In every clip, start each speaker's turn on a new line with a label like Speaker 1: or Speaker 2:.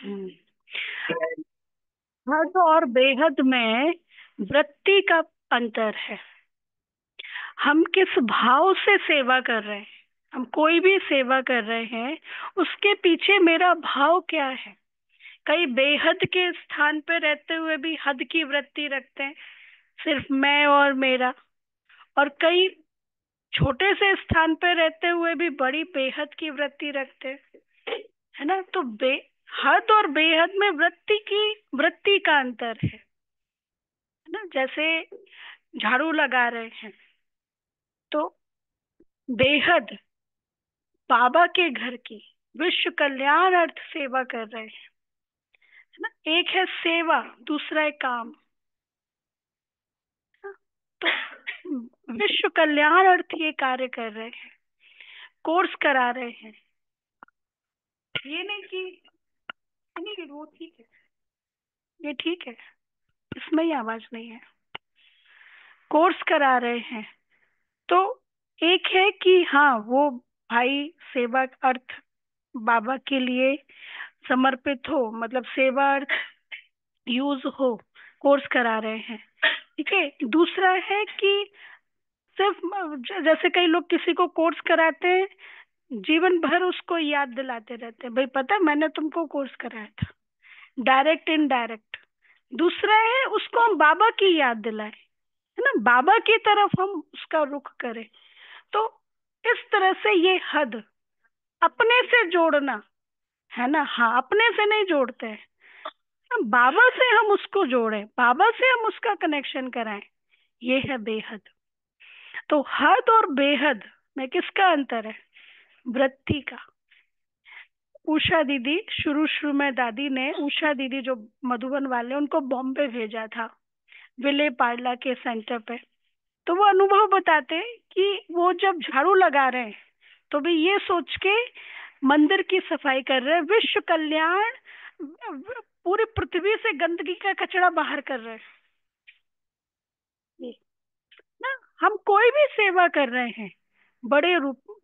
Speaker 1: हम्म। हद और बेहद में वृत्ति का अंतर है। हम किस भाव से सेवा कर रहे हैं, हम कोई भी सेवा कर रहे हैं, उसके पीछे मेरा भाव क्या है। कई बेहद के स्थान पे रहते हुए भी हद की वृत्ति रखते हैं, सिर्फ मैं और मेरा। और कई छोटे से स्थान पे रहते हुए भी बड़ी बेहद की वृत्ति रखते हैं, है ना। तो हद और बेहद में वृत्ति का अंतर है ना। जैसे झाड़ू लगा रहे हैं तो बेहद बाबा के घर की विश्व कल्याण अर्थ सेवा कर रहे हैं, है ना। एक है सेवा, दूसरा है काम। तो विश्व कल्याण अर्थ ये कार्य कर रहे हैं, कोर्स करा रहे हैं। ये नहीं कि नहीं कि वो ठीक है, ये ठीक है, इसमें ही आवाज नहीं है। कोर्स करा रहे हैं तो एक है कि हाँ वो भाई सेवा अर्थ बाबा के लिए समर्पित हो, मतलब सेवा अर्थ यूज हो, कोर्स करा रहे हैं। ठीक है। दूसरा है कि सिर्फ जैसे कई लोग किसी को कोर्स कराते हैं, जीवन भर उसको याद दिलाते रहते हैं, भाई पता है मैंने तुमको कोर्स कराया था, डायरेक्ट इनडायरेक्ट। दूसरा है उसको हम बाबा की याद दिलाएं, है ना, बाबा की तरफ हम उसका रुख करें। तो इस तरह से ये हद अपने से जोड़ना, है ना। हाँ, अपने से नहीं जोड़ते हैं, हम बाबा से हम उसको जोड़ें, बाबा से हम उसका कनेक्शन कराएं, ये है बेहद। तो हद और बेहद में किसका अंतर है? वृत्ति का। उषा दीदी, शुरू शुरू में दादी ने उषा दीदी जो मधुबन वाले, उनको बॉम्बे भेजा था विले पार्ला के सेंटर पे। तो वो अनुभव बताते हैं कि वो जब झाड़ू लगा रहे हैं तो भी ये सोच के मंदिर की सफाई कर रहे हैं, विश्व कल्याण, पूरी पृथ्वी से गंदगी का कचरा बाहर कर रहे हैं। ये ना, हम कोई भी सेवा कर रहे हैं, बड़े रूप,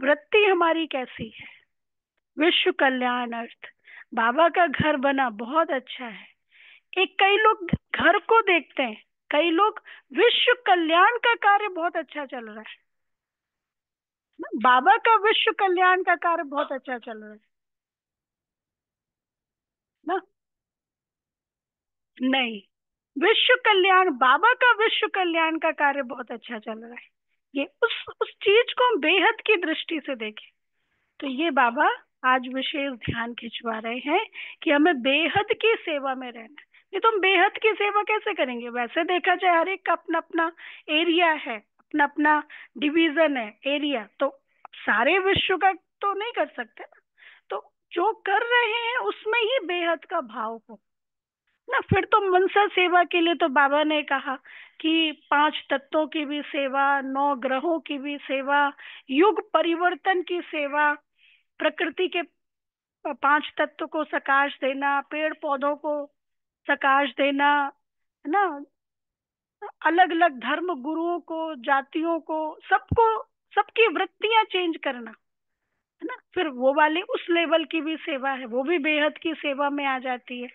Speaker 1: वृत्ति हमारी कैसी है? विश्व कल्याण अर्थ बाबा का घर बना बहुत अच्छा है। एक कई लोग घर को देखते हैं, कई लोग विश्व कल्याण का कार्य बहुत अच्छा चल रहा है ना, बाबा का विश्व कल्याण का कार्य बहुत अच्छा चल रहा है ना। नहीं, विश्व कल्याण, बाबा का विश्व कल्याण का कार्य बहुत अच्छा चल रहा है। ये उस चीज को हम बेहद की दृष्टि से देखें तो ये बाबा आज विशेष ध्यान खिंचवा रहे हैं कि हमें बेहद की सेवा में रहना है। नहीं तो हम बेहद की सेवा कैसे करेंगे? वैसे देखा जाए हर एक का अपना अपना एरिया है, अपना अपना डिवीजन है, एरिया। तो सारे विश्व का तो नहीं कर सकते ना। तो जो कर रहे हैं उसमें ही बेहद का भाव हो ना। फिर तो मनसा सेवा के लिए तो बाबा ने कहा कि 5 तत्वों की भी सेवा, 9 ग्रहों की भी सेवा, युग परिवर्तन की सेवा, प्रकृति के 5 तत्व को प्रकाश देना, पेड़ पौधों को प्रकाश देना, है ना, अलग अलग धर्म गुरुओं को, जातियों को, सबको, सबकी वृत्तियां चेंज करना, है ना। फिर वो वाली उस लेवल की भी सेवा है, वो भी बेहद की सेवा में आ जाती है।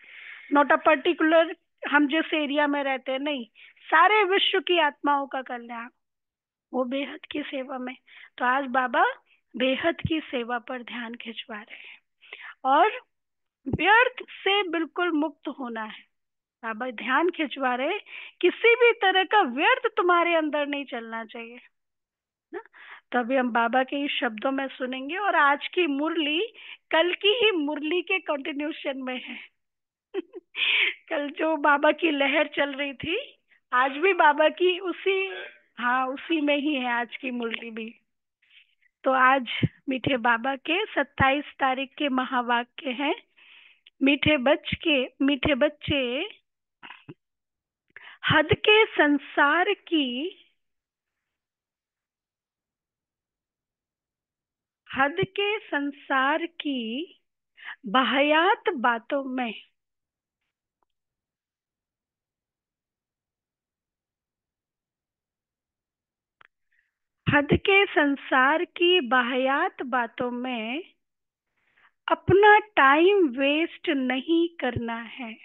Speaker 1: नॉट अ पर्टिकुलर हम जिस एरिया में रहते हैं, नहीं, सारे विश्व की आत्माओं का कल्याण, वो बेहद की सेवा में। तो आज बाबा बेहद की सेवा पर ध्यान खिंचवा रहे हैं और व्यर्थ से बिल्कुल मुक्त होना है। बाबा ध्यान खिंचवा रहे, किसी भी तरह का व्यर्थ तुम्हारे अंदर नहीं चलना चाहिए ना। तो अभी हम बाबा के इस शब्दों में सुनेंगे और आज की मुरली कल की ही मुरली के कंटिन्यूशन में है। कल जो बाबा की लहर चल रही थी, आज भी बाबा की उसी, हाँ उसी में ही है आज की मुरली भी। तो आज मीठे बाबा के 27 तारीख के महावाक्य हैं। मीठे बच्चे, हद के संसार की, हद के संसार की बाहयात बातों में, हद के संसार की बाहयात बातों में अपना टाइम वेस्ट नहीं करना है।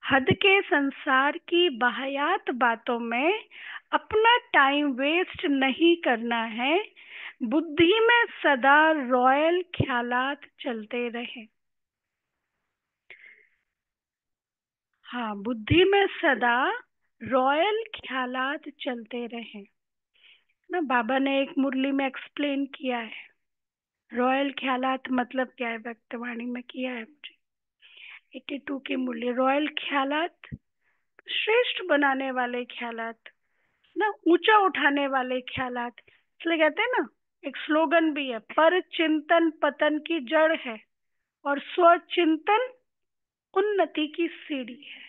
Speaker 1: हद के संसार की बाहयात बातों में अपना टाइम वेस्ट नहीं करना है। बुद्धि में सदा रॉयल ख्यालात चलते रहे। हाँ, बुद्धि में सदा रॉयल ख्यालात चलते रहे ना। बाबा ने एक मुरली में एक्सप्लेन किया है रॉयल ख्यालात मतलब क्या है, व्यक्तवाणी में किया है मुझे। 82 की मुरली, रॉयल ख्यालात श्रेष्ठ बनाने वाले ख्यालात ना, ऊंचा उठाने वाले ख्यालात। इसलिए कहते हैं ना, एक स्लोगन भी है, पर चिंतन पतन की जड़ है और स्वचिंतन उन्नति की सीढ़ी है।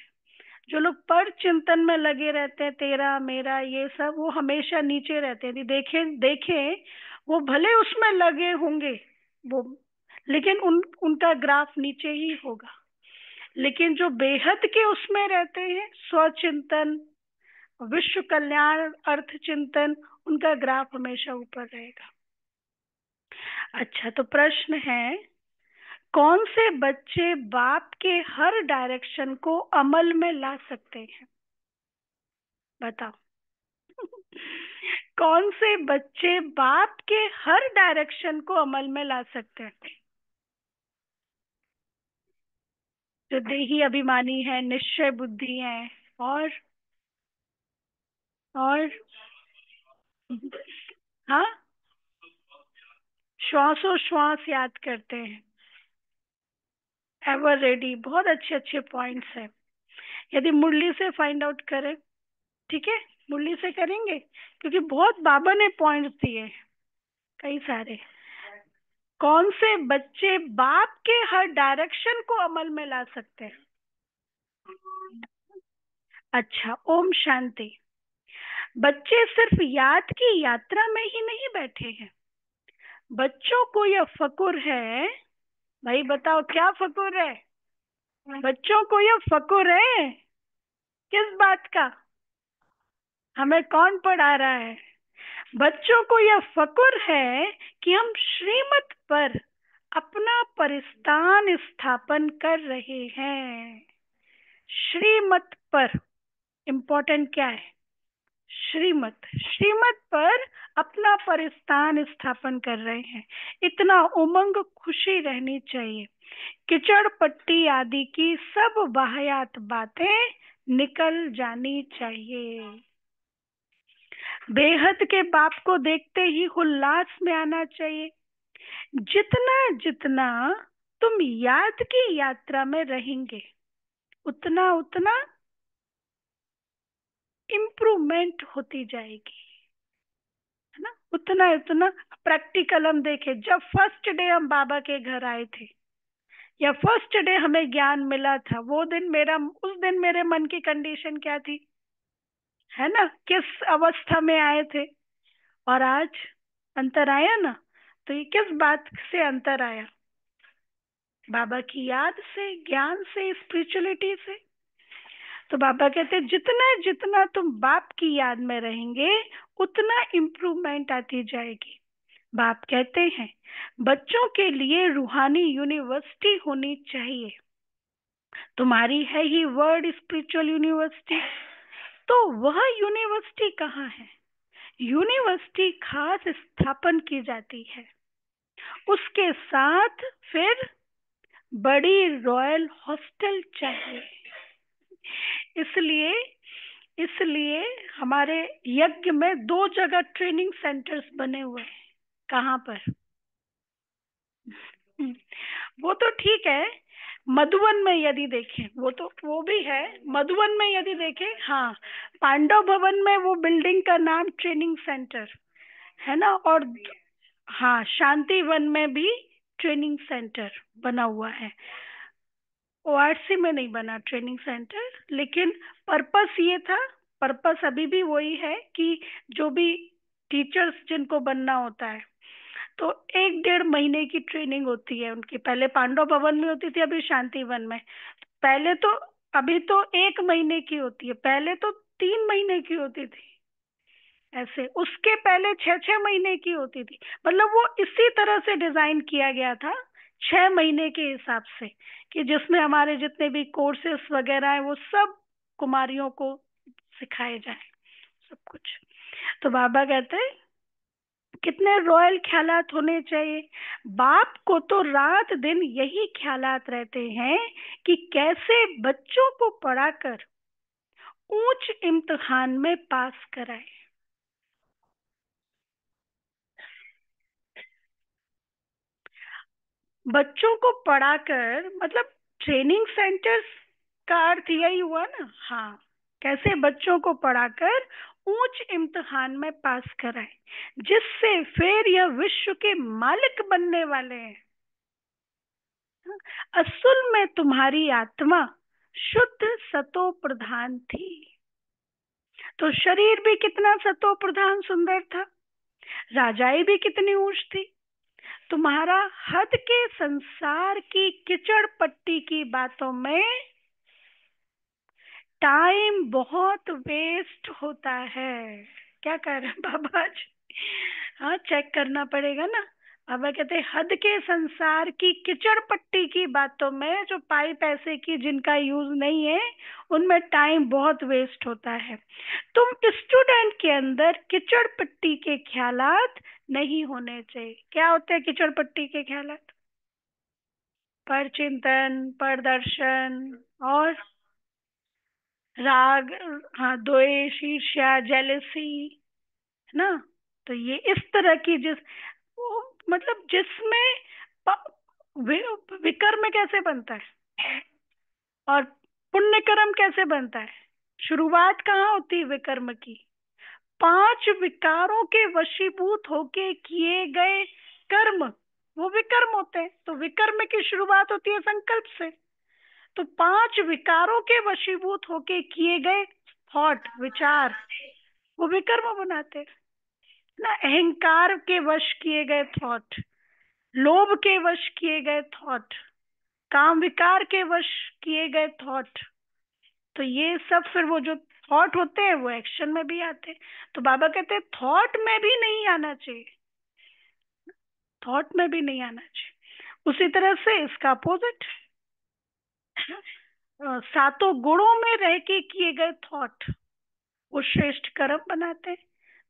Speaker 1: जो लोग पर चिंतन में लगे रहते हैं, तेरा मेरा ये सब, वो हमेशा नीचे रहते हैं। देखें देखें, वो भले उसमें लगे होंगे वो, लेकिन उनका ग्राफ नीचे ही होगा। लेकिन जो बेहद के उसमें रहते हैं, स्वचिंतन, विश्व कल्याण, अर्थ चिंतन, उनका ग्राफ हमेशा ऊपर रहेगा। अच्छा, तो प्रश्न है, कौन से बच्चे बाप के हर डायरेक्शन को अमल में ला सकते हैं? बताओ। कौन से बच्चे बाप के हर डायरेक्शन को अमल में ला सकते हैं? जो देही अभिमानी है, निश्चय बुद्धि है, और और हाँ, श्वासोश्वास याद करते हैं, एवर रेडी। बहुत अच्छे अच्छे पॉइंट्स हैं। यदि मुरली से फाइंड आउट करें, ठीक है, मुरली से करेंगे, क्योंकि बहुत बाबा ने पॉइंट्स दिए हैं, कई सारे। कौन से बच्चे बाप के हर डायरेक्शन को अमल में ला सकते हैं? अच्छा, ओम शांति। बच्चे सिर्फ याद की यात्रा में ही नहीं बैठे हैं। बच्चों को यह फकुर है, भाई बताओ क्या फकुर है? बच्चों को यह फकुर है, किस बात का? हमें कौन पढ़ा रहा है? बच्चों को यह फकुर है कि हम श्रीमत पर अपना परिस्तान स्थापन कर रहे हैं। श्रीमत पर इम्पोर्टेंट क्या है? श्रीमत, श्रीमत पर अपना परिस्तान स्थापन कर रहे हैं। इतना उमंग, खुशी रहनी चाहिए। किचड़ पट्टी आदि की सब वाहियात बातें निकल जानी चाहिए। बेहद के बाप को देखते ही उल्लास में आना चाहिए। जितना जितना तुम याद की यात्रा में रहेंगे, उतना उतना इम्प्रूवमेंट होती जाएगी, है ना। उतना उतना प्रैक्टिकल हम देखें, जब फर्स्ट डे हम बाबा के घर आए थे, या फर्स्ट डे हमें ज्ञान मिला था, वो दिन मेरा, उस दिन मेरे मन की कंडीशन क्या थी, है ना, किस अवस्था में आए थे, और आज अंतर आया ना। तो ये किस बात से अंतर आया? बाबा की याद से, ज्ञान से, स्पिरिचुअलिटी से। तो बाबा कहते हैं, जितना जितना तुम बाप की याद में रहेंगे, उतना इम्प्रूवमेंट आती जाएगी। बाप कहते हैं, बच्चों के लिए रूहानी यूनिवर्सिटी होनी चाहिए। तुम्हारी है ही वर्ल्ड स्पिरिचुअल यूनिवर्सिटी, तो वह यूनिवर्सिटी कहाँ है? यूनिवर्सिटी खास स्थापन की जाती है। उसके साथ फिर बड़ी रॉयल हॉस्टल चाहिए। इसलिए इसलिए हमारे यज्ञ में 2 जगह ट्रेनिंग सेंटर्स बने हुए हैं। कहाँ पर? वो तो ठीक है, मधुवन में यदि देखें, वो तो वो भी है। मधुवन में यदि देखें, हाँ, पांडव भवन में वो बिल्डिंग का नाम ट्रेनिंग सेंटर है ना। और हाँ, शांति वन में भी ट्रेनिंग सेंटर बना हुआ है। ओआरसी में नहीं बना ट्रेनिंग सेंटर, लेकिन पर्पस ये था, पर्पस अभी भी वही है कि जो भी टीचर्स जिनको बनना होता है, तो 1-1.5 महीने की ट्रेनिंग होती है उनकी। पहले पांडव भवन में होती थी, अभी शांति वन में। पहले तो, अभी तो 1 महीने की होती है, पहले तो 3 महीने की होती थी। ऐसे उसके पहले 6 6 महीने की होती थी। मतलब वो इसी तरह से डिजाइन किया गया था, 6 महीने के हिसाब से, कि जिसमें हमारे जितने भी कोर्सेस वगैरह हैं वो सब कुमारियों को सिखाए जाए, सब कुछ। तो बाबा कहते हैं कितने रॉयल ख्यालात होने चाहिए। बाप को तो रात दिन यही ख्यालात रहते हैं कि कैसे बच्चों को पढ़ाकर ऊंच इम्तिहान में पास कराए। बच्चों को पढ़ाकर मतलब ट्रेनिंग सेंटर्स का अर्थ यही हुआ ना। हाँ, कैसे बच्चों को पढ़ाकर ऊंच इम्तिहान में पास कराए, जिससे फिर यह विश्व के मालिक बनने वाले हैं। असल में तुम्हारी आत्मा शुद्ध सतो प्रधान थी। तो शरीर भी कितना सतो प्रधान सुंदर था, राजाई भी कितनी ऊंच थी। तुम्हारा हद के संसार की किचड़ पट्टी की बातों में टाइम बहुत वेस्ट होता है। क्या कर रहे हैं बाबा आज? हाँ, चेक करना पड़ेगा ना। बाबा कहते हैं हद के संसार की किचड़ पट्टी की बातों में, जो पाई पैसे की जिनका यूज नहीं है, उनमें टाइम बहुत वेस्ट होता है। तुम स्टूडेंट के अंदर किचड़ पट्टी के ख्यालात नहीं होने चाहिए। क्या होते हैं किचड़ पट्टी के ख्यालात? पर चिंतन, पर दर्शन, और राग, हाँ, द्वेष, ईर्ष्या, जेलसी, है ना। तो ये इस तरह की मतलब जिसमें विकर्म कैसे बनता है और पुण्य कर्म कैसे बनता है, शुरुआत कहाँ होती है विकर्म की? 5 विकारों के वशीभूत होके किए गए कर्म, वो विकर्म होते हैं। तो विकर्म की शुरुआत होती है संकल्प से। तो 5 विकारों के वशीभूत होके किए गए थॉट, विचार, वो विकर्म बनाते हैं ना। अहंकार के वश किए गए थॉट, लोभ के वश किए गए थॉट, काम विकार के वश किए गए थॉट, तो ये सब फिर वो जो थॉट होते हैं वो एक्शन में भी आते हैं। तो बाबा कहते हैं थॉट में भी नहीं आना चाहिए, थॉट में भी नहीं आना चाहिए। उसी तरह से इसका अपोजिट, सातों गुणों में रह के किए गए थॉट, वो श्रेष्ठ कर्म बनाते हैं,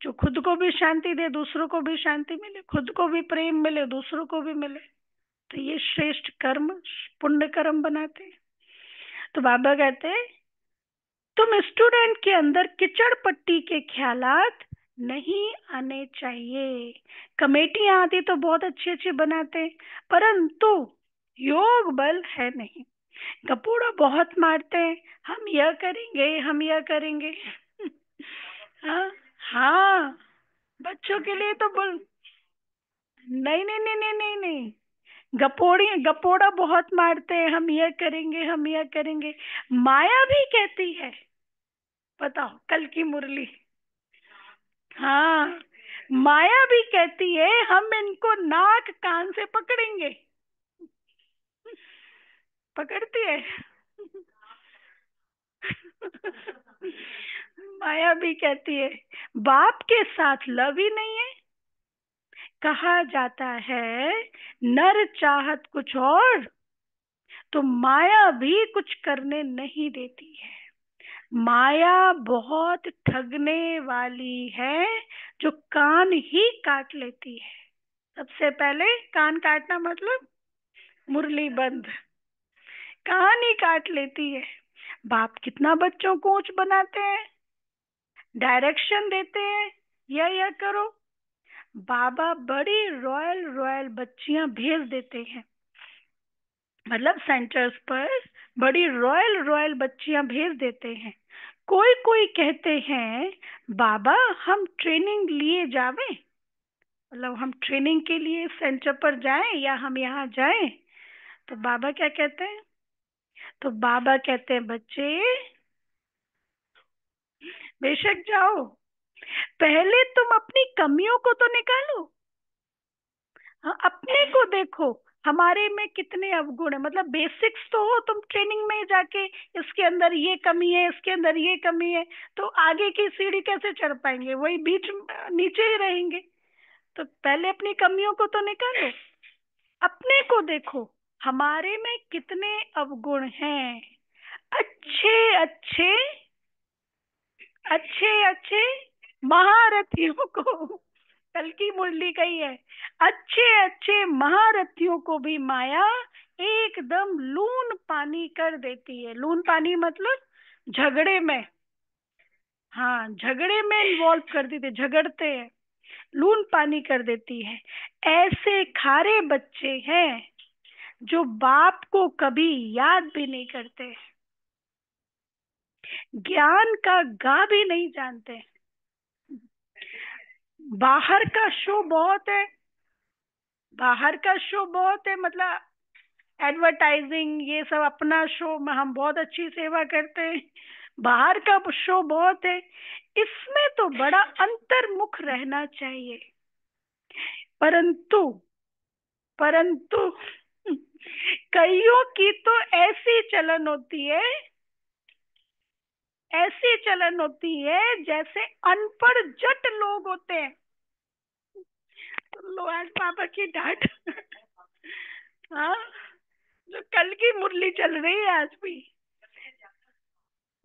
Speaker 1: जो खुद को भी शांति दे, दूसरों को भी शांति मिले, खुद को भी प्रेम मिले, दूसरों को भी मिले। तो ये श्रेष्ठ कर्म, पुण्य कर्म बनाते हैं। तो बाबा कहते हैं तुम स्टूडेंट के अंदर किचड़ पट्टी के ख्यालात नहीं आने चाहिए। कमेटियां आती तो बहुत अच्छी अच्छी बनाते, परंतु योग बल है नहीं। कपूड़ा बहुत मारते हैं, हम यह करेंगे, हम यह करेंगे। हाँ, हाँ, बच्चों के लिए तो बोल, नहीं नहीं नहीं नहीं नहीं नहीं, गपोड़ी गपोड़ा बहुत मारते हैं, हम यह करेंगे, हम यह करेंगे। माया भी कहती है, बताओ, कल की मुरली। हाँ, माया भी कहती है हम इनको नाक कान से पकड़ेंगे, पकड़ती है। माया भी कहती है बाप के साथ लव ही नहीं है। कहा जाता है नर चाहत कुछ और, तो माया भी कुछ करने नहीं देती है। माया बहुत ठगने वाली है, जो कान ही काट लेती है। सबसे पहले कान काटना मतलब मुरली बंद, कान ही काट लेती है। बाप कितना बच्चों को ऊंच बनाते हैं, डायरेक्शन देते हैं, यह करो। बाबा बड़ी रॉयल रॉयल बच्चियां भेज देते हैं, मतलब सेंटर्स पर बड़ी रॉयल रॉयल बच्चियां भेज देते हैं। कोई कोई कहते हैं बाबा हम ट्रेनिंग लिए जावे, मतलब हम ट्रेनिंग के लिए सेंटर पर जाएं या हम यहाँ जाएं। तो बाबा क्या कहते हैं? तो बाबा कहते हैं बच्चे बेशक जाओ, पहले तुम अपनी कमियों को तो निकालो। हाँ, अपने को देखो, हमारे में कितने अवगुण है, मतलब बेसिक्स तो हो, तुम ट्रेनिंग में जाके इसके अंदर ये कमी है, इसके अंदर ये कमी है, तो आगे की सीढ़ी कैसे चढ़ पाएंगे, वही बीच नीचे ही रहेंगे। तो पहले अपनी कमियों को तो निकालो, अपने को देखो, हमारे में कितने अवगुण हैं। अच्छे अच्छे, अच्छे अच्छे महारथियों को, कल की मुरली का ही है, अच्छे अच्छे महारथियों को भी माया एकदम लून पानी कर देती है। लून पानी मतलब झगड़े में, हाँ झगड़े में इन्वॉल्व कर देते, झगड़ते हैं, लून पानी कर देती है। ऐसे खारे बच्चे हैं जो बाप को कभी याद भी नहीं करते, ज्ञान का गा भी नहीं जानते। बाहर का शो बहुत है, बाहर का शो बहुत है, मतलब एडवर्टाइजिंग ये सब अपना शो में हम बहुत अच्छी सेवा करते हैं, बाहर का शो बहुत है। इसमें तो बड़ा अंतर्मुख रहना चाहिए। परंतु परंतु कईयों की तो ऐसी चलन होती है, ऐसी चलन होती है जैसे अनपढ़ जट लोग होते हैं। लो आज पापा की डांट। हाँ, जो कल की मुरली चल रही है आज भी।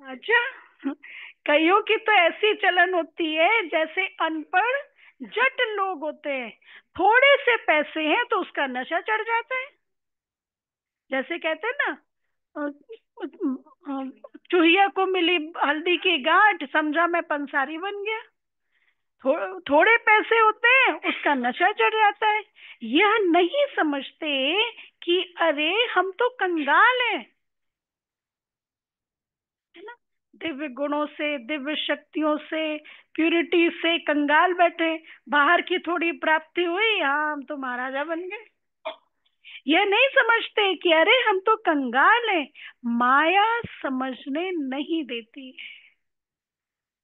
Speaker 1: अच्छा, कईयों की तो ऐसी चलन होती है जैसे अनपढ़ जट लोग होते हैं, थोड़े से पैसे हैं तो उसका नशा चढ़ जाता है। जैसे कहते हैं ना, अ, चूहिया को मिली हल्दी की गांठ, समझा मैं पंसारी बन गया। थोड़े पैसे होते हैं उसका नशा चढ़ जाता है। यह नहीं समझते कि अरे हम तो कंगाल हैं, है ना, दिव्य गुणों से, दिव्य शक्तियों से, प्यूरिटी से कंगाल बैठे, बाहर की थोड़ी प्राप्ति हुई, हाँ हम तो महाराजा बन गए। यह नहीं समझते कि अरे हम तो कंगाल हैं। माया समझने नहीं देती है,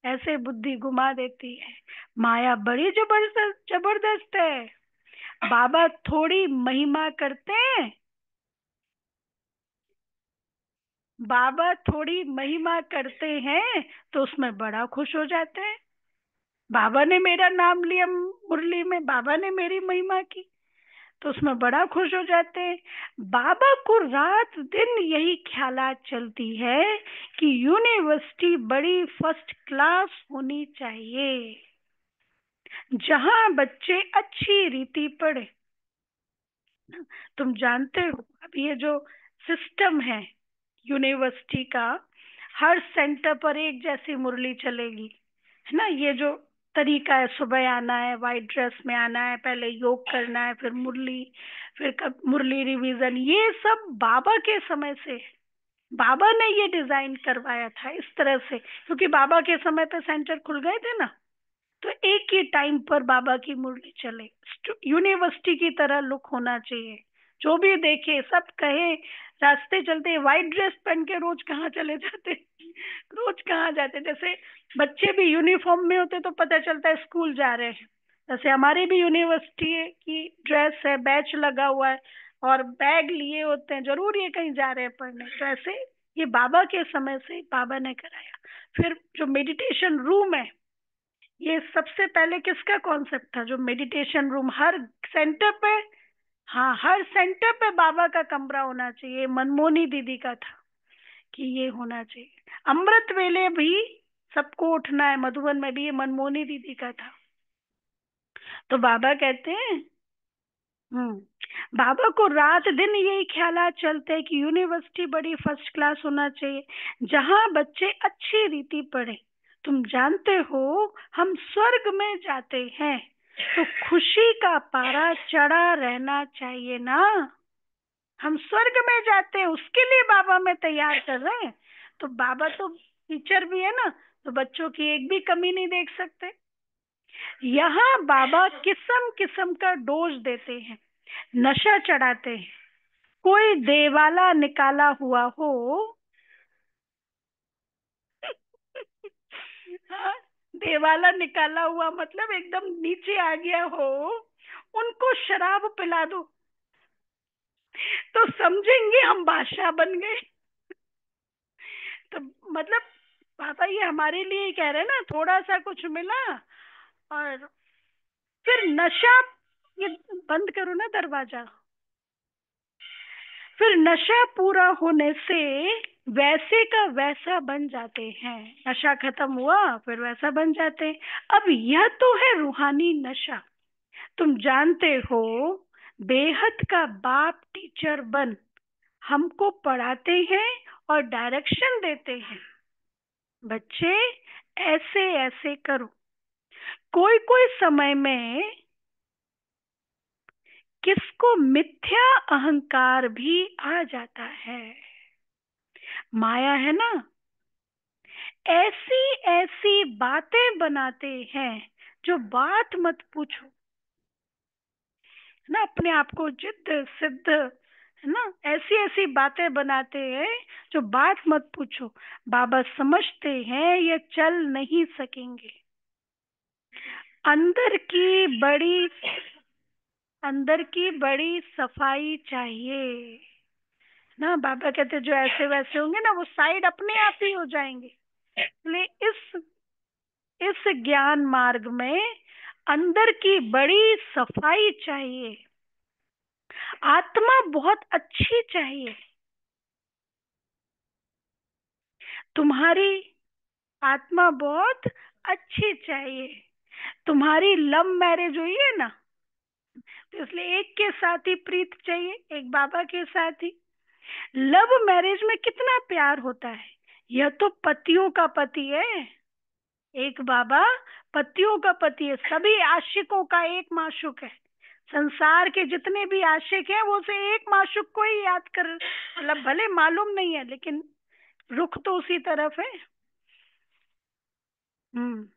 Speaker 1: ऐसे बुद्धि घुमा देती है। माया बड़ी जबरदस्त जबरदस्त है। बाबा थोड़ी महिमा करते हैं, बाबा थोड़ी महिमा करते हैं तो उसमें बड़ा खुश हो जाते हैं। बाबा ने मेरा नाम लिया मुरली में, बाबा ने मेरी महिमा की, तो उसमें बड़ा खुश हो जाते हैं। बाबा को रात दिन यही ख्यालात चलती है कि यूनिवर्सिटी बड़ी फर्स्ट क्लास होनी चाहिए, जहां बच्चे अच्छी रीति पढ़े। तुम जानते हो अब ये जो सिस्टम है यूनिवर्सिटी का, हर सेंटर पर एक जैसी मुरली चलेगी, है ना, ये जो तरीका है, सुबह आना है, वाइट ड्रेस में आना है, पहले योग करना है, फिर मुरली, फिर कब मुरली रिवीजन, ये सब बाबा के समय से है। बाबा ने ये डिजाइन करवाया था इस तरह से, क्योंकि बाबा के समय पे सेंटर खुल गए थे ना, तो एक ही टाइम पर बाबा की मुरली चले। यूनिवर्सिटी की तरह लुक होना चाहिए, जो भी देखे सब कहे, रास्ते चलते व्हाइट ड्रेस पहन के रोज कहाँ चले जाते, रोज कहाँ जाते, जैसे बच्चे भी यूनिफॉर्म में होते तो पता चलता है स्कूल जा रहे हैं, जैसे हमारी भी यूनिवर्सिटी की ड्रेस है, बैच लगा हुआ है और बैग लिए होते हैं, जरूर ये कहीं जा रहे हैं पढ़ने। तो ऐसे ये बाबा के समय से बाबा ने कराया। फिर जो मेडिटेशन रूम है, ये सबसे पहले किसका कॉन्सेप्ट था, जो मेडिटेशन रूम हर सेंटर पे, हाँ हर सेंटर पे बाबा का कमरा होना चाहिए, मनमोहनी दीदी का था कि ये होना चाहिए। अमृत वेले भी सबको उठना है, मधुबन में भी ये मनमोहनी दीदी का था। तो बाबा कहते हैं, बाबा को रात दिन यही ख्यालात चलते हैं कि यूनिवर्सिटी बड़ी फर्स्ट क्लास होना चाहिए, जहां बच्चे अच्छी रीति पढ़े। तुम जानते हो हम स्वर्ग में जाते हैं तो खुशी का पारा चढ़ा रहना चाहिए ना। हम स्वर्ग में जाते हैं उसके लिए बाबा में तैयार कर रहे हैं। तो बाबा तो टीचर भी है ना, तो बच्चों की एक भी कमी नहीं देख सकते। यहाँ बाबा किस्म किस्म का डोज देते हैं, नशा चढ़ाते हैं। कोई देवाला निकाला हुआ हो, हाँ, देवाला निकाला हुआ मतलब एकदम नीचे आ गया हो, उनको शराब पिला दो, तो समझेंगे हम बादशाह बन गए। तो मतलब पापा ये हमारे लिए ही कह रहे हैं ना, थोड़ा सा कुछ मिला और फिर नशा। ये बंद करो ना दरवाजा। फिर नशा पूरा होने से वैसे का वैसा बन जाते हैं। नशा खत्म हुआ फिर वैसा बन जाते हैं। अब यह तो है रूहानी नशा। तुम जानते हो, बेहद का बाप टीचर बन हमको पढ़ाते हैं और डायरेक्शन देते हैं। बच्चे ऐसे ऐसे करो। कोई कोई समय में किसको मिथ्या अहंकार भी आ जाता है। माया है ना, ऐसी ऐसी बातें बनाते हैं जो बात मत पूछो। है ना, अपने आप को जिद्द सिद्ध, है ना, ऐसी ऐसी बातें बनाते हैं जो बात मत पूछो। बाबा समझते हैं ये चल नहीं सकेंगे। अंदर की बड़ी अंदर की बड़ी सफाई चाहिए ना। बाबा कहते जो ऐसे वैसे होंगे ना, वो साइड अपने आप ही हो जाएंगे। इसलिए इस ज्ञान मार्ग में अंदर की बड़ी सफाई चाहिए। आत्मा बहुत अच्छी चाहिए। तुम्हारी आत्मा बहुत अच्छी चाहिए। तुम्हारी लव मैरिज हुई है ना, तो इसलिए एक के साथ ही प्रीत चाहिए, एक बाबा के साथ ही। लव मैरिज में कितना प्यार होता है। यह तो पतियों का पति है। एक बाबा पतियों का पति है। सभी आशिकों का एक माशुक है। संसार के जितने भी आशिक हैं वो से एक माशुक को ही याद कर, मतलब भले मालूम नहीं है लेकिन रुख तो उसी तरफ है। हम्म।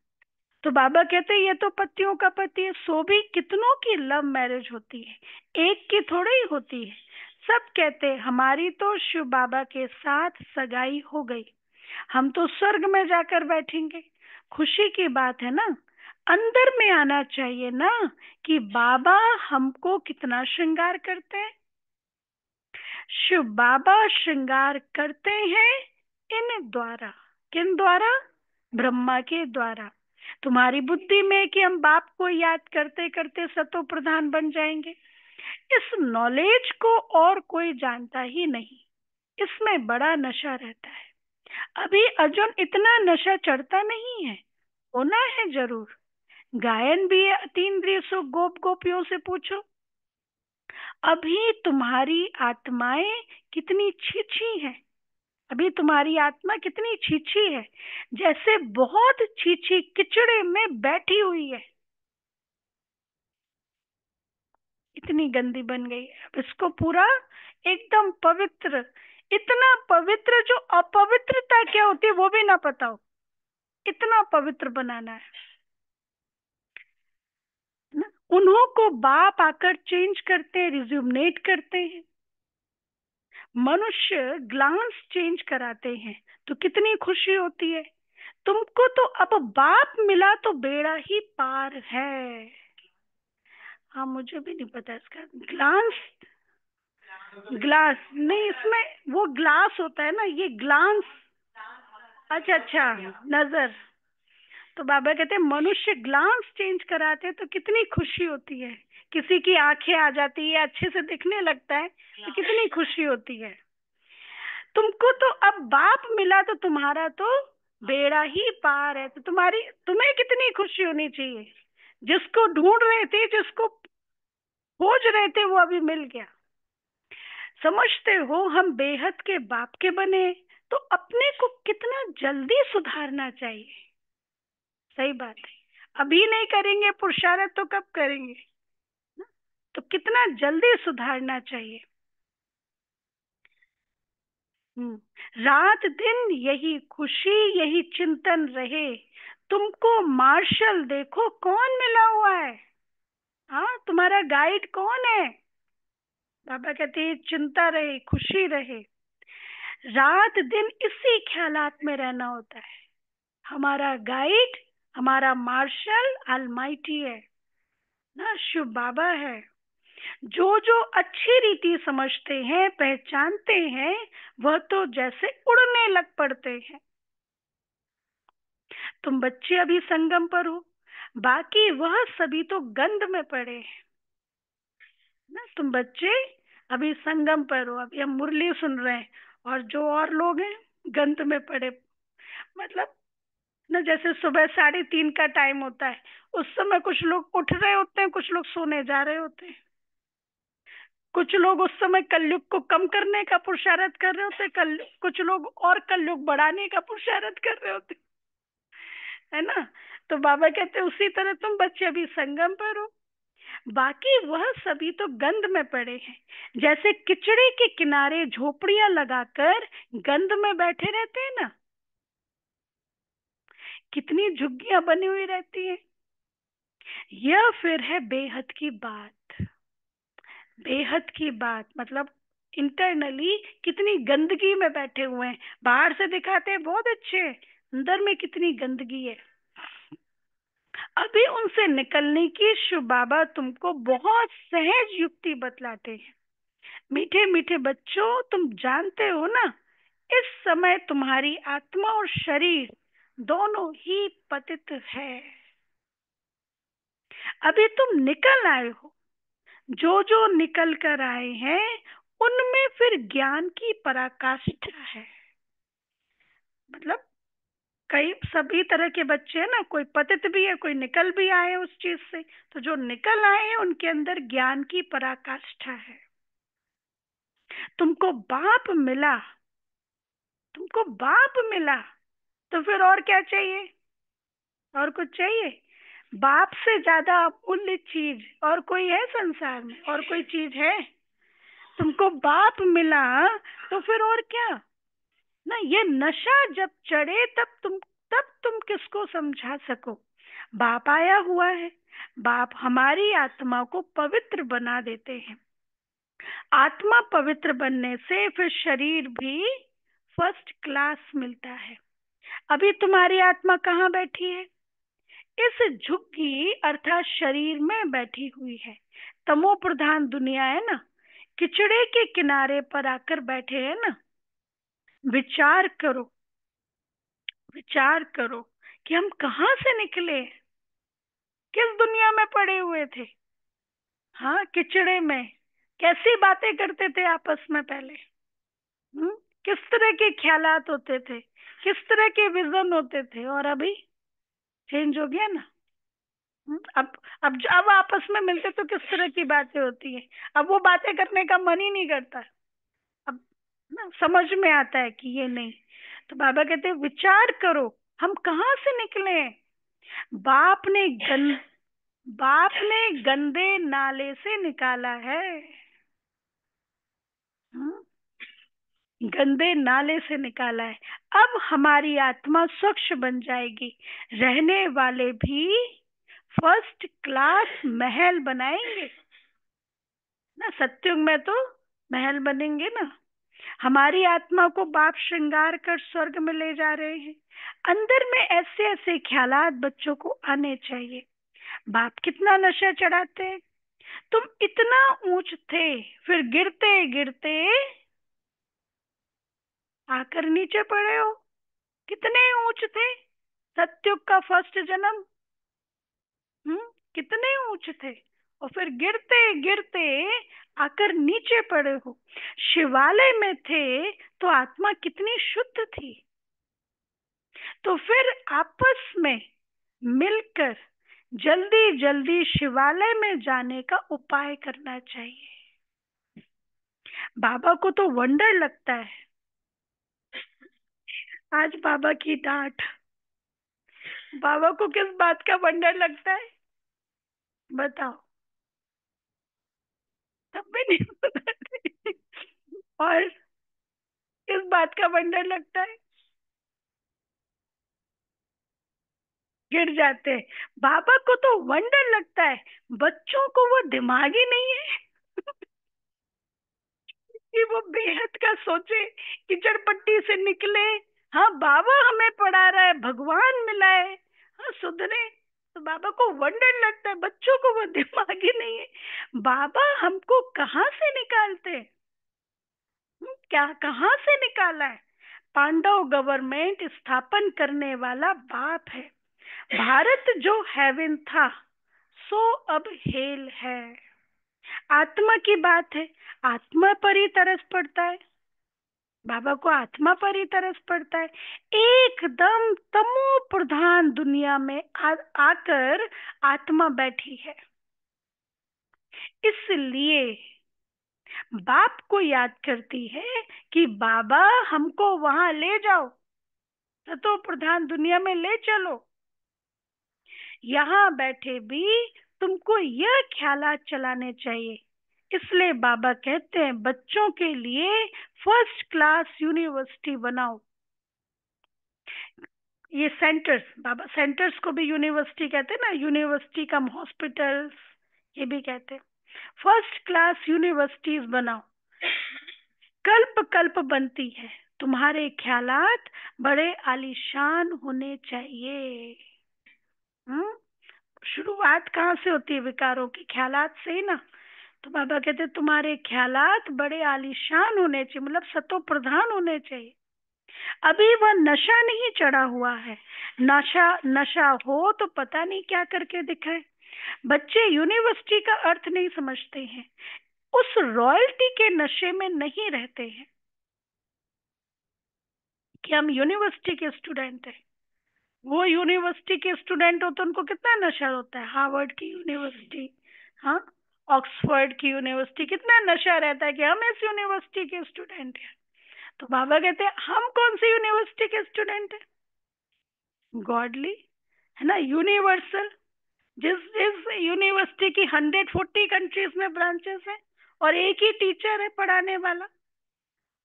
Speaker 1: तो बाबा कहते हैं ये तो पतियों का पति है। सो भी कितनों की लव मैरिज होती है, एक की थोड़ी ही होती है। सब कहते हैं हमारी तो शिव बाबा के साथ सगाई हो गई, हम तो स्वर्ग में जाकर बैठेंगे। खुशी की बात है ना। अंदर में आना चाहिए ना कि बाबा हमको कितना श्रृंगार करते हैं। शिव बाबा श्रृंगार करते हैं इन द्वारा। किन द्वारा? ब्रह्मा के द्वारा। तुम्हारी बुद्धि में कि हम बाप को याद करते करते सतो प्रधान बन जाएंगे, इस नॉलेज को और कोई जानता ही नहीं। इसमें बड़ा नशा रहता है। अभी अर्जुन इतना नशा चढ़ता नहीं है, होना है जरूर। गायन भी है अतीन्द्रिय सुख, गोप गोपियों से पूछो। अभी तुम्हारी आत्माएं कितनी छीछी हैं। अभी तुम्हारी आत्मा कितनी छीछी है, जैसे बहुत छीछी किचड़े में बैठी हुई है। इतनी गंदी बन गई है। अब इसको पूरा एकदम पवित्र, इतना पवित्र जो अपवित्रता क्या होती है वो भी ना पता हो, इतना पवित्र बनाना है ना। उन्हों को बाप आकर चेंज करते हैं, रिज्यूमनेट करते हैं। मनुष्य ग्लांस चेंज कराते हैं तो कितनी खुशी होती है। तुमको तो अब बाप मिला तो बेड़ा ही पार है। हाँ, मुझे भी नहीं पता इसका ग्लांस। ग्लास नहीं, इसमें वो ग्लास होता है ना, ये ग्लांस। अच्छा अच्छा, नजर। तो बाबा कहते हैं मनुष्य ग्लांस चेंज कराते हैं तो कितनी खुशी होती है। किसी की आंखें आ जाती है, अच्छे से दिखने लगता है तो कितनी खुशी होती है। तुमको तो अब बाप मिला तो तुम्हारा तो बेड़ा ही पार है। तो तुम्हें कितनी खुशी होनी चाहिए। जिसको ढूंढ रहे थे, जिसको खोज रहे थे, वो अभी मिल गया। समझते हो हम बेहद के बाप के बने, तो अपने को कितना जल्दी सुधारना चाहिए। सही बात है। अभी नहीं करेंगे पुरुषार्थ तो कब करेंगे। तो कितना जल्दी सुधारना चाहिए। रात दिन यही खुशी यही चिंतन रहे। तुमको मार्शल देखो कौन मिला हुआ है। हाँ, तुम्हारा गाइड कौन है। बाबा कहते हैं चिंता रहे, खुशी रहे। रात दिन इसी ख्यालात में रहना होता है। हमारा गाइड, हमारा मार्शल अलमाइटी है ना, शिव बाबा है। जो जो अच्छी रीति समझते हैं, पहचानते हैं, वह तो जैसे उड़ने लग पड़ते हैं। तुम बच्चे अभी संगम पर हो, बाकी वह सभी तो गंध में पड़े हैं ना। तुम बच्चे अभी संगम पर हो, अभी हम मुरली सुन रहे हैं, और जो और लोग हैं गंध में पड़े। मतलब ना, जैसे सुबह 3:30 का टाइम होता है, उस समय कुछ लोग उठ रहे होते हैं, कुछ लोग सोने जा रहे होते हैं। कुछ लोग उस समय कलयुग को कम करने का पुरुषार्थ कर रहे होते, कल कुछ लोग और कलयुग बढ़ाने का पुरुषार्थ कर रहे होते, है ना। तो बाबा कहते उसी तरह तुम बच्चे अभी संगम पर हो, बाकी वह सभी तो गंध में पड़े हैं। जैसे किचड़े के किनारे झोपड़ियां लगाकर गंध में बैठे रहते हैं ना, कितनी झुग्गियां बनी हुई रहती है। यह फिर है बेहद की बात। बेहद की बात मतलब इंटरनली कितनी गंदगी में बैठे हुए हैं। बाहर से दिखाते हैं बहुत अच्छे, अंदर में कितनी गंदगी है। अभी उनसे निकलने की शिव बाबा तुमको बहुत सहज युक्ति बतलाते हैं। मीठे मीठे बच्चों, तुम जानते हो ना, इस समय तुम्हारी आत्मा और शरीर दोनों ही पतित है। अभी तुम निकल आए हो। जो जो निकल कर आए हैं, उनमें फिर ज्ञान की पराकाष्ठा है। मतलब कई सभी तरह के बच्चे हैं ना, कोई पतित भी है, कोई निकल भी आए उस चीज से। तो जो निकल आए हैं उनके अंदर ज्ञान की पराकाष्ठा है। तुमको बाप मिला, तुमको बाप मिला, तो फिर और क्या चाहिए? और कुछ चाहिए? बाप से ज्यादा अमूल्य चीज और कोई है संसार में? और कोई चीज है? तुमको बाप मिला, तो फिर और क्या ना। ये नशा जब चढ़े तब तुम किसको समझा सको। बाप आया हुआ है, बाप हमारी आत्मा को पवित्र बना देते हैं। आत्मा पवित्र बनने से फिर शरीर भी फर्स्ट क्लास मिलता है। अभी तुम्हारी आत्मा कहाँ बैठी है? इस झुग्गी अर्थात शरीर में बैठी हुई है। तमो प्रधान दुनिया है ना, किचड़े के किनारे पर आकर बैठे हैं ना। विचार करो, विचार करो कि हम कहाँ से निकले, किस दुनिया में पड़े हुए थे। हाँ, किचड़े में। कैसी बातें करते थे आपस में पहले। हम्म, किस तरह के ख्यालात होते थे, किस तरह के विजन होते थे, और अभी चेंज हो गया ना। अब आपस में मिलते तो किस तरह की बातें होती है। अब वो बातें करने का मन ही नहीं करता। अब ना समझ में आता है कि ये नहीं। तो बाबा कहते हैं विचार करो, हम कहाँ से निकले हैं। बाप ने गं बाप ने गंदे नाले से निकाला है। हम्म, गंदे नाले से निकाला है। अब हमारी आत्मा स्वच्छ बन जाएगी। रहने वाले भी फर्स्ट क्लास महल बनाएंगे ना। सत्युग में तो महल बनेंगे ना। हमारी आत्मा को बाप श्रृंगार कर स्वर्ग में ले जा रहे हैं। अंदर में ऐसे ऐसे ख्यालात बच्चों को आने चाहिए। बाप कितना नशा चढ़ाते हैं। तुम इतना ऊंच थे, फिर गिरते गिरते आकर नीचे पड़े हो। कितने ऊंच थे। सत्युग का फर्स्ट जन्म। कितने ऊंच थे, और फिर गिरते गिरते आकर नीचे पड़े हो। शिवालय में थे तो आत्मा कितनी शुद्ध थी। तो फिर आपस में मिलकर जल्दी जल्दी शिवालय में जाने का उपाय करना चाहिए। बाबा को तो वंडर लगता है। आज बाबा की डांट। बाबा को किस बात का वंडर लगता है बताओ। तब भी नहीं बताते। और किस बात का वंडर लगता है? गिर जाते हैं। बाबा को तो वंडर लगता है, बच्चों को वो दिमाग ही नहीं है कि वो बेहद का सोचे, कीचड़ पट्टी से निकले। हाँ, बाबा हमें पढ़ा रहा है, भगवान मिला है, हाँ सुधरे। तो बाबा को वंडर लगता है, बच्चों को वो दिमाग ही नहीं है। बाबा हमको कहाँ से निकालते? क्या कहाँ से निकाला है? पांडव गवर्नमेंट स्थापन करने वाला बाप है। भारत जो हेवन था सो अब हेल है। आत्मा की बात है, आत्मा पर ही तरस पड़ता है। बाबा को आत्मा पर ही तरस पड़ता है। एकदम तमो प्रधान दुनिया में आकर आत्मा बैठी है। इसलिए बाप को याद करती है कि बाबा हमको वहां ले जाओ, सतो प्रधान दुनिया में ले चलो। यहाँ बैठे भी तुमको यह ख्यालात चलाने चाहिए। इसलिए बाबा कहते हैं बच्चों के लिए फर्स्ट क्लास यूनिवर्सिटी बनाओ। ये सेंटर्स, बाबा सेंटर्स को भी यूनिवर्सिटी कहते हैं ना, यूनिवर्सिटी कम हॉस्पिटल्स, ये भी कहते हैं। फर्स्ट क्लास यूनिवर्सिटीज बनाओ, कल्प कल्प बनती है। तुम्हारे ख्यालात बड़े आलीशान होने चाहिए। शुरुआत कहाँ से होती है? विकारों की, ख्यालात से ही ना। तो बाबा कहते तुम्हारे ख्यालात बड़े आलीशान होने चाहिए, मतलब सतो प्रधान होने चाहिए। अभी वह नशा नहीं चढ़ा हुआ है। नशा नशा हो तो पता नहीं क्या करके दिखाए। बच्चे यूनिवर्सिटी का अर्थ नहीं समझते हैं, उस रॉयल्टी के नशे में नहीं रहते हैं कि हम यूनिवर्सिटी के स्टूडेंट हैं। वो यूनिवर्सिटी के स्टूडेंट हो तो उनको कितना नशा होता है। हार्वर्ड की यूनिवर्सिटी, हाँ, ऑक्सफोर्ड की यूनिवर्सिटी, कितना नशा रहता है कि हम इस यूनिवर्सिटी के स्टूडेंट हैं। तो बाबा कहते हैं हम कौन सी यूनिवर्सिटी के स्टूडेंट हैं? गॉडली, है ना, यूनिवर्सल। जिस यूनिवर्सिटी की 140 कंट्रीज में ब्रांचेस हैं और एक ही टीचर है पढ़ाने वाला,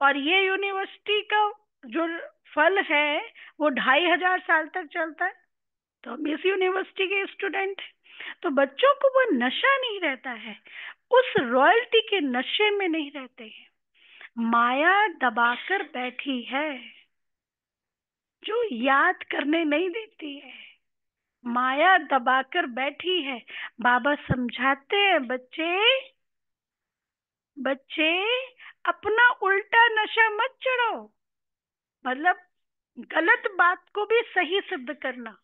Speaker 1: और ये यूनिवर्सिटी का जो फल है वो 2500 साल तक चलता है। तो हम इस यूनिवर्सिटी के स्टूडेंट हैं। तो बच्चों को वो नशा नहीं रहता है, उस रॉयल्टी के नशे में नहीं रहते हैं। माया दबाकर बैठी है जो याद करने नहीं देती है। माया दबाकर बैठी है। बाबा समझाते हैं बच्चे, बच्चे अपना उल्टा नशा मत चढ़ाओ। मतलब गलत बात को भी सही सिद्ध करना,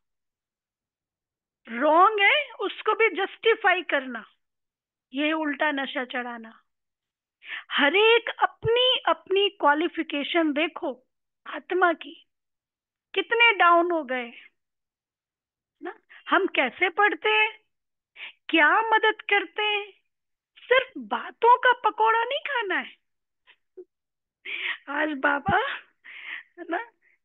Speaker 1: रॉन्ग है उसको भी जस्टिफाई करना, ये उल्टा नशा चढ़ाना। हर एक अपनी अपनी क्वालिफिकेशन देखो आत्मा की, कितने डाउन हो गए ना। हम कैसे पढ़ते हैं, क्या मदद करते हैं, सिर्फ बातों का पकोड़ा नहीं खाना है। आज बाबा, है ना,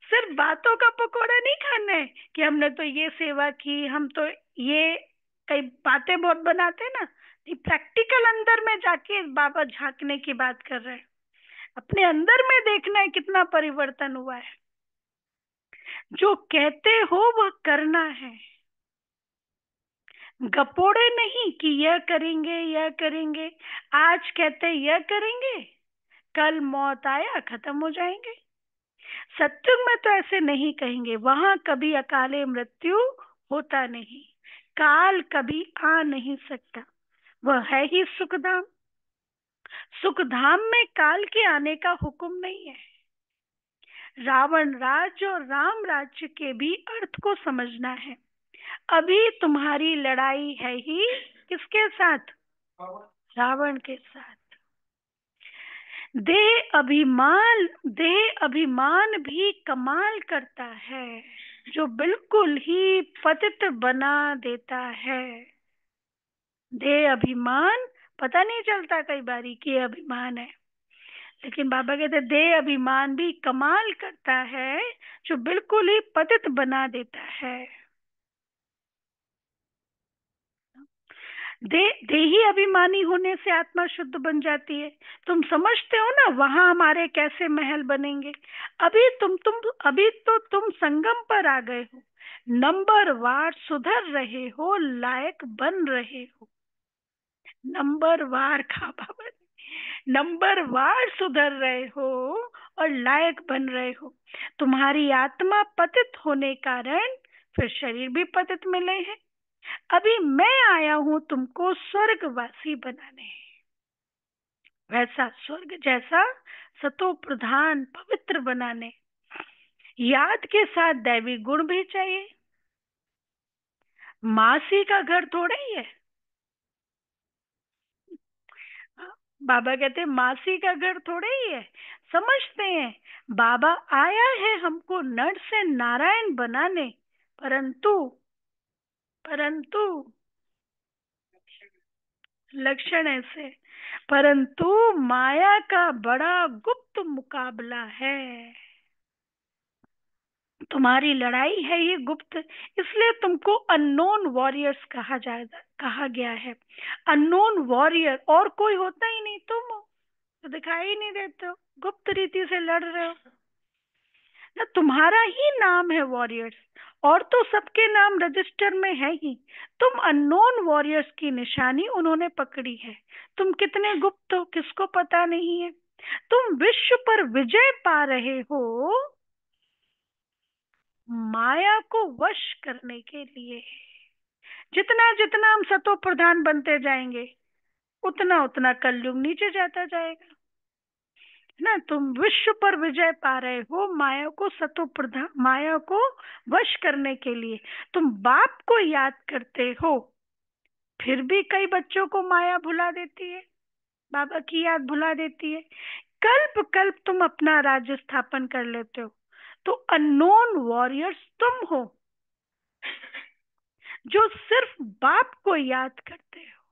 Speaker 1: सिर्फ बातों का पकोड़ा नहीं खाना है कि हमने तो ये सेवा की, हम तो ये, कई बातें बहुत बनाते हैं ना। प्रैक्टिकल अंदर में जाके बाबा झांकने की बात कर रहे हैं। अपने अंदर में देखना है कितना परिवर्तन हुआ है। जो कहते हो वह करना है, गपोड़े नहीं कि यह करेंगे यह करेंगे। आज कहते यह करेंगे, कल मौत आया खत्म हो जाएंगे। सत्युग में तो ऐसे नहीं कहेंगे, वहां कभी अकाले मृत्यु होता नहीं, काल कभी आ नहीं सकता। वह है ही सुखधाम। सुखधाम में काल के आने का हुक्म नहीं है। रावण राज्य और राम राज्य के भी अर्थ को समझना है। अभी तुम्हारी लड़ाई है ही किसके साथ? रावण के साथ। देह अभिमान भी कमाल करता है, जो बिल्कुल ही पतित बना देता है। देह अभिमान पता नहीं चलता कई बारी कि ये अभिमान है, लेकिन बाबा कहते देह अभिमान भी कमाल करता है, जो बिल्कुल ही पतित बना देता है। देही अभिमानी होने से आत्मा शुद्ध बन जाती है। तुम समझते हो ना वहां हमारे कैसे महल बनेंगे। अभी तो तुम संगम पर आ गए हो, नंबर वार सुधर रहे हो, लायक बन रहे हो। नंबर वार खा बाबा, नंबर वार सुधर रहे हो और लायक बन रहे हो। तुम्हारी आत्मा पतित होने कारण फिर शरीर भी पतित मिले हैं। अभी मैं आया हूं तुमको स्वर्गवासी बनाने, वैसा स्वर्ग जैसा सतो प्रधान पवित्र बनाने। याद के साथ दैवी गुण भी चाहिए। मासी का घर थोड़ा ही है। बाबा कहते हैं मासी का घर थोड़े ही है। समझते हैं बाबा आया है हमको नर से नारायण बनाने, परंतु परंतु लक्षण ऐसे, परंतु माया का बड़ा गुप्त मुकाबला है। तुम्हारी लड़ाई है ये गुप्त, इसलिए तुमको अननोन वॉरियर्स कहा गया है। अननोन वॉरियर और कोई होता ही नहीं, तुम हो, तो दिखाई ही नहीं देते हो, गुप्त रीति से लड़ रहे हो ना। तुम्हारा ही नाम है वॉरियर्स, और तो सबके नाम रजिस्टर में है ही। तुम अननोन वॉरियर्स की निशानी उन्होंने पकड़ी है। तुम कितने गुप्त हो किसको पता नहीं है। तुम विश्व पर विजय पा रहे हो माया को वश करने के लिए। जितना जितना हम सतो प्रधान बनते जाएंगे, उतना उतना कलयुग नीचे जाता जाएगा ना। तुम विश्व पर विजय पा रहे हो माया को सतो प्रधान, माया को वश करने के लिए। तुम बाप को याद करते हो, फिर भी कई बच्चों को माया भुला देती है, बाबा की याद भुला देती है। कल्प कल्प तुम अपना राज्य स्थापन कर लेते हो। तो अननोन वॉरियर्स तुम हो, जो सिर्फ बाप को याद करते हो।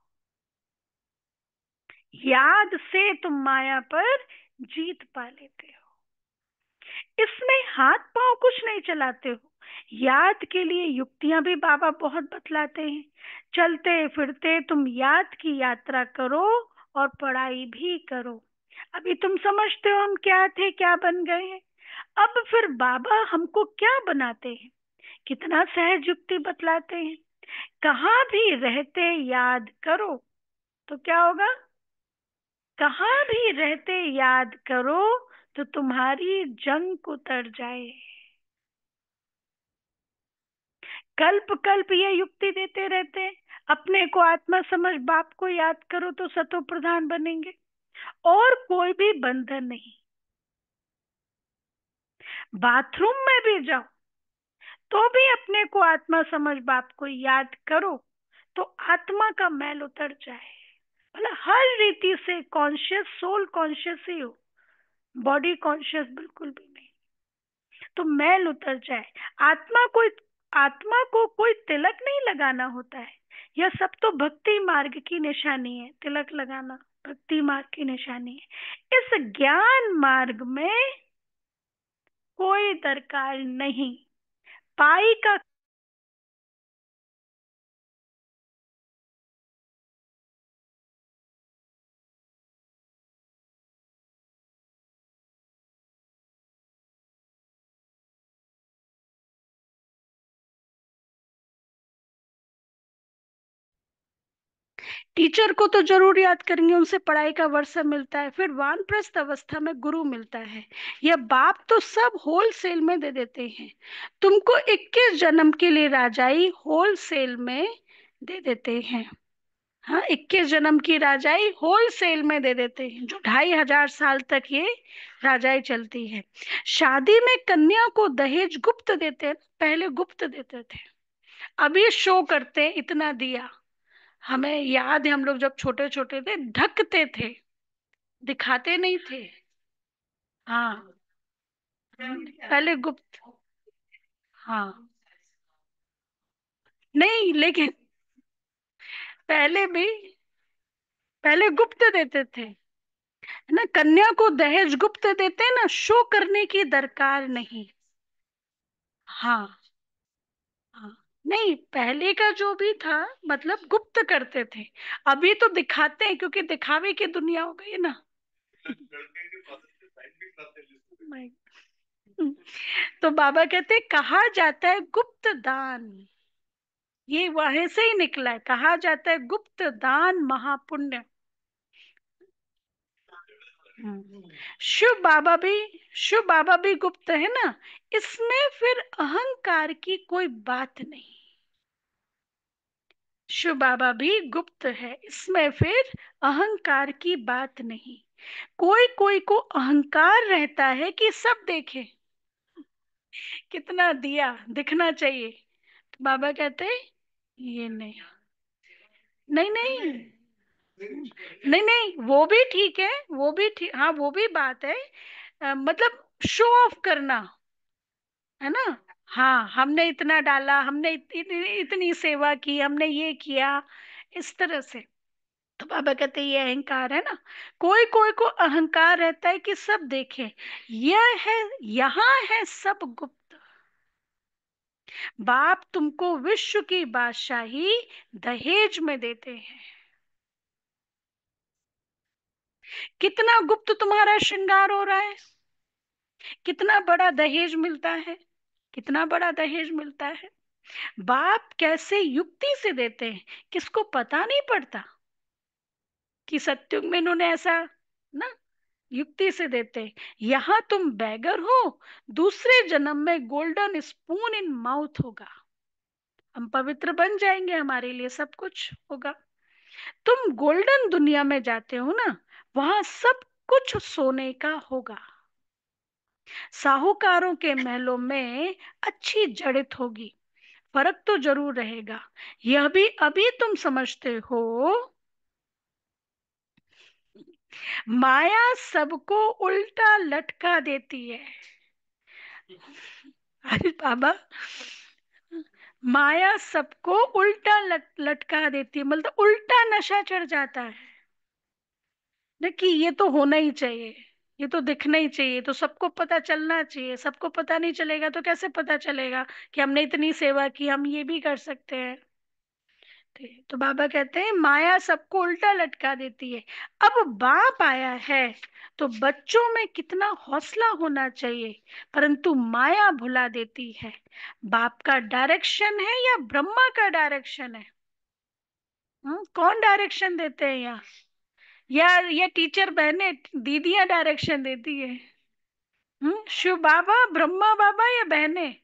Speaker 1: याद से तुम माया पर जीत पा लेते हो। इसमें हाथ पांव कुछ नहीं चलाते हो। याद के लिए युक्तियां भी बाबा बहुत बतलाते हैं। चलते फिरते तुम याद की यात्रा करो और पढ़ाई भी करो। अभी तुम समझते हो हम क्या थे क्या बन गए हैं। अब फिर बाबा हमको क्या बनाते हैं, कितना सहज युक्ति बतलाते हैं। कहाँ भी रहते याद करो, तो क्या होगा। कहाँ भी रहते याद करो, तो तुम्हारी जंग उतर जाए। कल्प कल्प ये युक्ति देते रहते हैं। अपने को आत्मा समझ बाप को याद करो तो सतो प्रधान बनेंगे, और कोई भी बंधन नहीं। बाथरूम में भी जाओ तो भी अपने को आत्मा समझ बाप को याद करो, तो आत्मा का मैल उतर जाए। मतलब हर रीति से कॉन्शियस, सोल कॉन्शियस ही हो, बॉडी कॉन्शियस बिल्कुल भी नहीं, तो मैल उतर जाए। आत्मा को आत्मा को कोई तिलक नहीं लगाना होता है। यह सब तो भक्ति मार्ग की निशानी है, तिलक लगाना भक्ति मार्ग की निशानी है। इस ज्ञान मार्ग में कोई दरकार नहीं। पाई का टीचर को तो जरूर याद करेंगे, उनसे पढ़ाई का वर्षा मिलता है, फिर वानप्रस्थ अवस्था में गुरु मिलता है। यह बाप तो सब होल सेल में दे देते हैं। तुमको 21 जन्म के लिए राजाई होल सेल में दे देते हैं। हाँ, 21 जन्म की राजाई होल सेल में दे देते हैं, जो 2500 साल तक ये राजाई चलती है। शादी में कन्या को दहेज गुप्त देते हैं, पहले गुप्त देते थे, अभी शो करते हैं इतना दिया। हमें याद है हम लोग जब छोटे छोटे थे ढकते थे, दिखाते नहीं थे। हाँ, पहले गुप्त। हाँ, नहीं लेकिन पहले भी, पहले गुप्त देते थे, है ना। कन्या को दहेज गुप्त देते हैं ना, शो करने की दरकार नहीं। हाँ, हाँ, नहीं पहले का जो भी था मतलब गुप्त करते थे। अभी तो दिखाते हैं, क्योंकि दिखावे की दुनिया हो गई ना। तो बाबा कहते कहा जाता है गुप्त दान, ये वहीं से ही निकला है। कहा जाता है गुप्त दान महापुण्य। शिव बाबा भी गुप्त है ना। इसमें फिर अहंकार की कोई बात नहीं। शिव बाबा भी गुप्त है, इसमें फिर अहंकार की बात नहीं। कोई कोई को अहंकार रहता है कि सब देखे, कितना दिया दिखना चाहिए, तो बाबा कहते हैं ये नहीं, नहीं नहीं, नहीं नहीं, वो भी ठीक है, वो भी ठीक, हाँ वो भी बात है। मतलब शो ऑफ करना, है ना। हाँ, हमने इतना डाला, हमने इतनी सेवा की, हमने ये किया, इस तरह से। तो बाबा कहते हैं ये अहंकार है ना। कोई कोई को अहंकार रहता है कि सब देखे, यह है, यहाँ है सब गुप्त। बाप तुमको विश्व की बादशाही दहेज में देते हैं। कितना गुप्त तुम्हारा श्रृंगार हो रहा है, कितना बड़ा दहेज मिलता है, कितना बड़ा दहेज मिलता है। बाप कैसे युक्ति से देते हैं, किसको पता नहीं पड़ता कि सत्युग में इन्होंने ऐसा ना, युक्ति से देते हैं। यहां तुम बैगर हो, दूसरे जन्म में गोल्डन स्पून इन माउथ होगा, हम पवित्र बन जाएंगे, हमारे लिए सब कुछ होगा। तुम गोल्डन दुनिया में जाते हो ना, वहां सब कुछ सोने का होगा। साहूकारों के महलों में अच्छी जड़ित होगी, फर्क तो जरूर रहेगा। यह भी अभी तुम समझते हो, माया सबको उल्टा लटका देती है। अरे बाबा, माया सबको उल्टा लटका देती है, मतलब उल्टा नशा चढ़ जाता है ना, कि ये तो होना ही चाहिए, ये तो दिखना ही चाहिए, तो सबको पता चलना चाहिए। सबको पता नहीं चलेगा तो कैसे पता चलेगा कि हमने इतनी सेवा की, हम ये भी कर सकते हैं। तो बाबा कहते हैं माया सबको उल्टा लटका देती है। अब बाप आया है तो बच्चों में कितना हौसला होना चाहिए, परंतु माया भुला देती है। बाप का डायरेक्शन है या ब्रह्मा का डायरेक्शन है? कौन डायरेक्शन देते हैं यहाँ? या ये टीचर बहने दीदियां डायरेक्शन देती है? शिव बाबा, ब्रह्मा बाबा या बहने?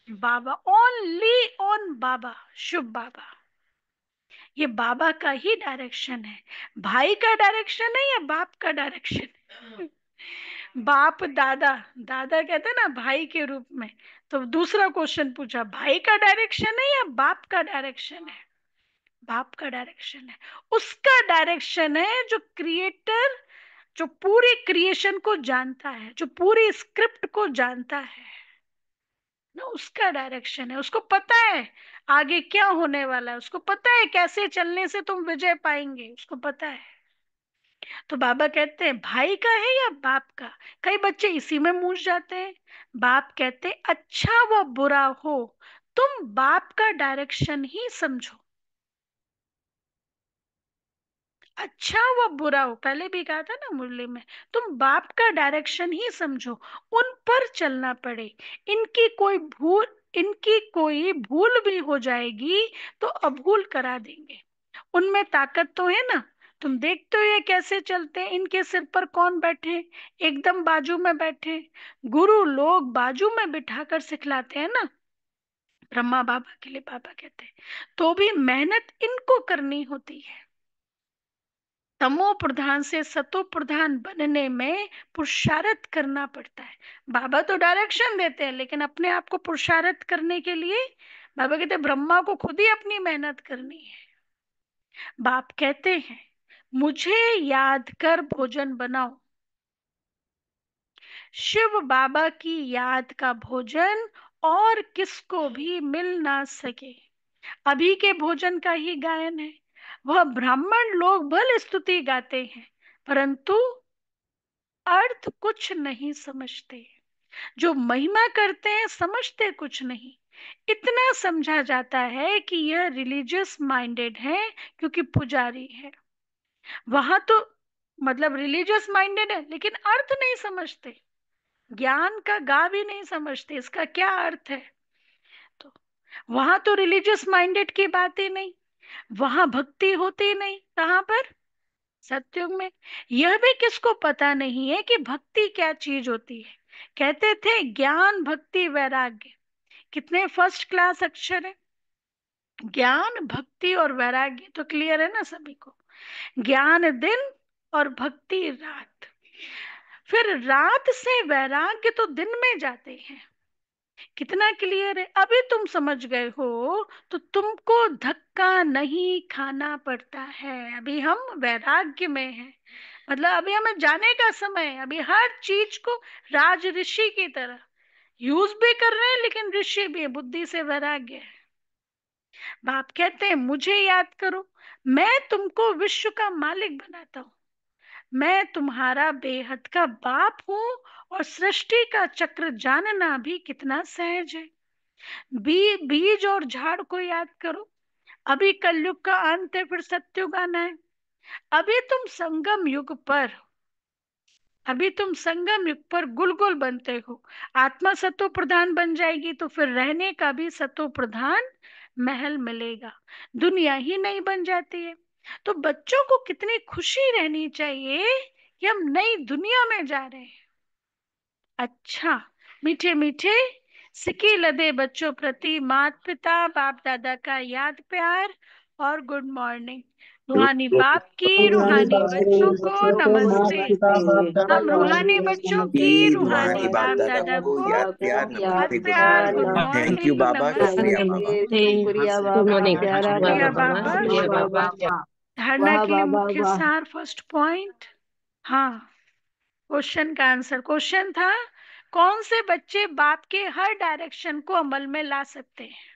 Speaker 1: बाबा, ओनली ऑन बाबा, शिव बाबा। ये बाबा का ही डायरेक्शन है। भाई का डायरेक्शन है या बाप का डायरेक्शन है? बाप दादा, दादा कहते हैं ना भाई के रूप में। तो दूसरा क्वेश्चन पूछा, भाई का डायरेक्शन है या बाप का डायरेक्शन है? बाप का डायरेक्शन है। उसका डायरेक्शन है जो क्रिएटर, जो पूरी क्रिएशन को जानता है, जो पूरी स्क्रिप्ट को जानता है ना, उसका डायरेक्शन है। उसको पता है आगे क्या होने वाला है, उसको पता है कैसे चलने से तुम विजय पाएंगे, उसको पता है। तो बाबा कहते हैं भाई का है या बाप का? कई बच्चे इसी में मूझ जाते हैं। बाप कहते हैं अच्छा व बुरा हो, तुम बाप का डायरेक्शन ही समझो। अच्छा व बुरा हो, पहले भी कहा था ना मुरली में, तुम बाप का डायरेक्शन ही समझो, उन पर चलना पड़े। इनकी कोई भूल, इनकी कोई भूल भी हो जाएगी तो अभूल करा देंगे। उनमें ताकत तो है ना, तुम देखते हो ये कैसे चलते हैं, इनके सिर पर कौन बैठे? एकदम बाजू में बैठे। गुरु लोग बाजू में बिठाकर सिखलाते हैं ना, ब्रह्मा बाबा के लिए बाबा कहते हैं, तो भी मेहनत इनको करनी होती है। तमो प्रधान से सतो प्रधान बनने में पुरुषार्थ करना पड़ता है। बाबा तो डायरेक्शन देते हैं, लेकिन अपने आप को पुरुषार्थ करने के लिए बाबा कहते हैं ब्रह्मा को खुद ही अपनी मेहनत करनी है। बाप कहते हैं मुझे याद कर भोजन बनाओ। शिव बाबा की याद का भोजन और किसको भी मिल ना सके। अभी के भोजन का ही गायन है। वह ब्राह्मण लोग भले स्तुति गाते हैं, परंतु अर्थ कुछ नहीं समझते। जो महिमा करते हैं समझते कुछ नहीं। इतना समझा जाता है कि यह रिलीजियस माइंडेड है क्योंकि पुजारी है। वहां तो मतलब रिलीजियस माइंडेड है लेकिन अर्थ नहीं समझते, ज्ञान का गा भी नहीं समझते इसका क्या अर्थ है। तो वहां तो रिलीजियस माइंडेड की बात ही नहीं, वहां भक्ति होती नहीं। कहां पर? सत्युग में। यह भी किसको पता नहीं है कि भक्ति क्या चीज होती है। कहते थे ज्ञान भक्ति वैराग्य, कितने फर्स्ट क्लास अक्षर है। ज्ञान, भक्ति और वैराग्य तो क्लियर है ना सभी को। ज्ञान दिन और भक्ति रात, फिर रात से वैराग्य तो दिन में जाते हैं। कितना क्लियर है? अभी तुम समझ गए हो तो तुमको धक्का नहीं खाना पड़ता है। अभी हम वैराग्य में हैं, मतलब अभी हमें जाने का समय है। अभी हर चीज को राज ऋषि की तरह यूज भी कर रहे हैं, लेकिन ऋषि भी है, बुद्धि से वैराग्य है। बाप कहते हैं मुझे याद करो, मैं तुमको विश्व का मालिक बनाता हूँ। मैं तुम्हारा बेहद का बाप हूँ, और सृष्टि का चक्र जानना भी कितना सहज है। बीज और झाड़ को याद करो। अभी कलयुग का अंत है, फिर सत्युग आना है। अभी तुम संगम युग पर अभी तुम संगम युग पर गुलगुल बनते हो। आत्मा सतो प्रधान बन जाएगी तो फिर रहने का भी सतो प्रधान महल मिलेगा, दुनिया ही नहीं बन जाती है। तो बच्चों को कितनी खुशी रहनी चाहिए कि हम नई दुनिया में जा रहे हैं। अच्छा, मीठे मीठे सिक्के लदे बच्चों प्रति माता पिता बाप दादा का याद प्यार और गुड मॉर्निंग। रूहानी बाप की
Speaker 2: रूहानी
Speaker 1: रूहानी
Speaker 2: बाप को
Speaker 1: बच्चों को
Speaker 2: बच्चों को
Speaker 1: नमस्ते।
Speaker 2: माता पिता बाप दादा
Speaker 1: हम
Speaker 2: का
Speaker 1: रूहानी बच्चों
Speaker 2: नमस्ते।
Speaker 1: की
Speaker 3: की
Speaker 1: रूहानी
Speaker 3: रूहानी बाप
Speaker 1: बाप
Speaker 3: दादा
Speaker 1: दादा
Speaker 3: को
Speaker 1: को
Speaker 3: याद प्यार
Speaker 1: याद
Speaker 3: नमस्ते गुड
Speaker 1: प्यार
Speaker 3: morning.
Speaker 1: Good
Speaker 3: thank you
Speaker 1: morning
Speaker 3: बाबा,
Speaker 1: नमस्ते।
Speaker 3: शुक्रिया बाबा।
Speaker 2: शुक्रिया
Speaker 4: गुड
Speaker 2: बाबा,
Speaker 4: मॉर्निंग,
Speaker 2: प्यारा
Speaker 1: शुक्रिया
Speaker 2: बाबा,
Speaker 1: बाबा,
Speaker 2: शुक्रिया
Speaker 1: शुक्रिया।
Speaker 2: बाबा।
Speaker 1: धारणा
Speaker 2: वाह
Speaker 1: के लिए
Speaker 2: बाबा
Speaker 1: मुख्य
Speaker 2: वाह।
Speaker 1: सार, फर्स्ट पॉइंट। हाँ, क्वेश्चन का आंसर। क्वेश्चन था कौन से बच्चे बाप के हर डायरेक्शन को अमल में ला सकते हैं?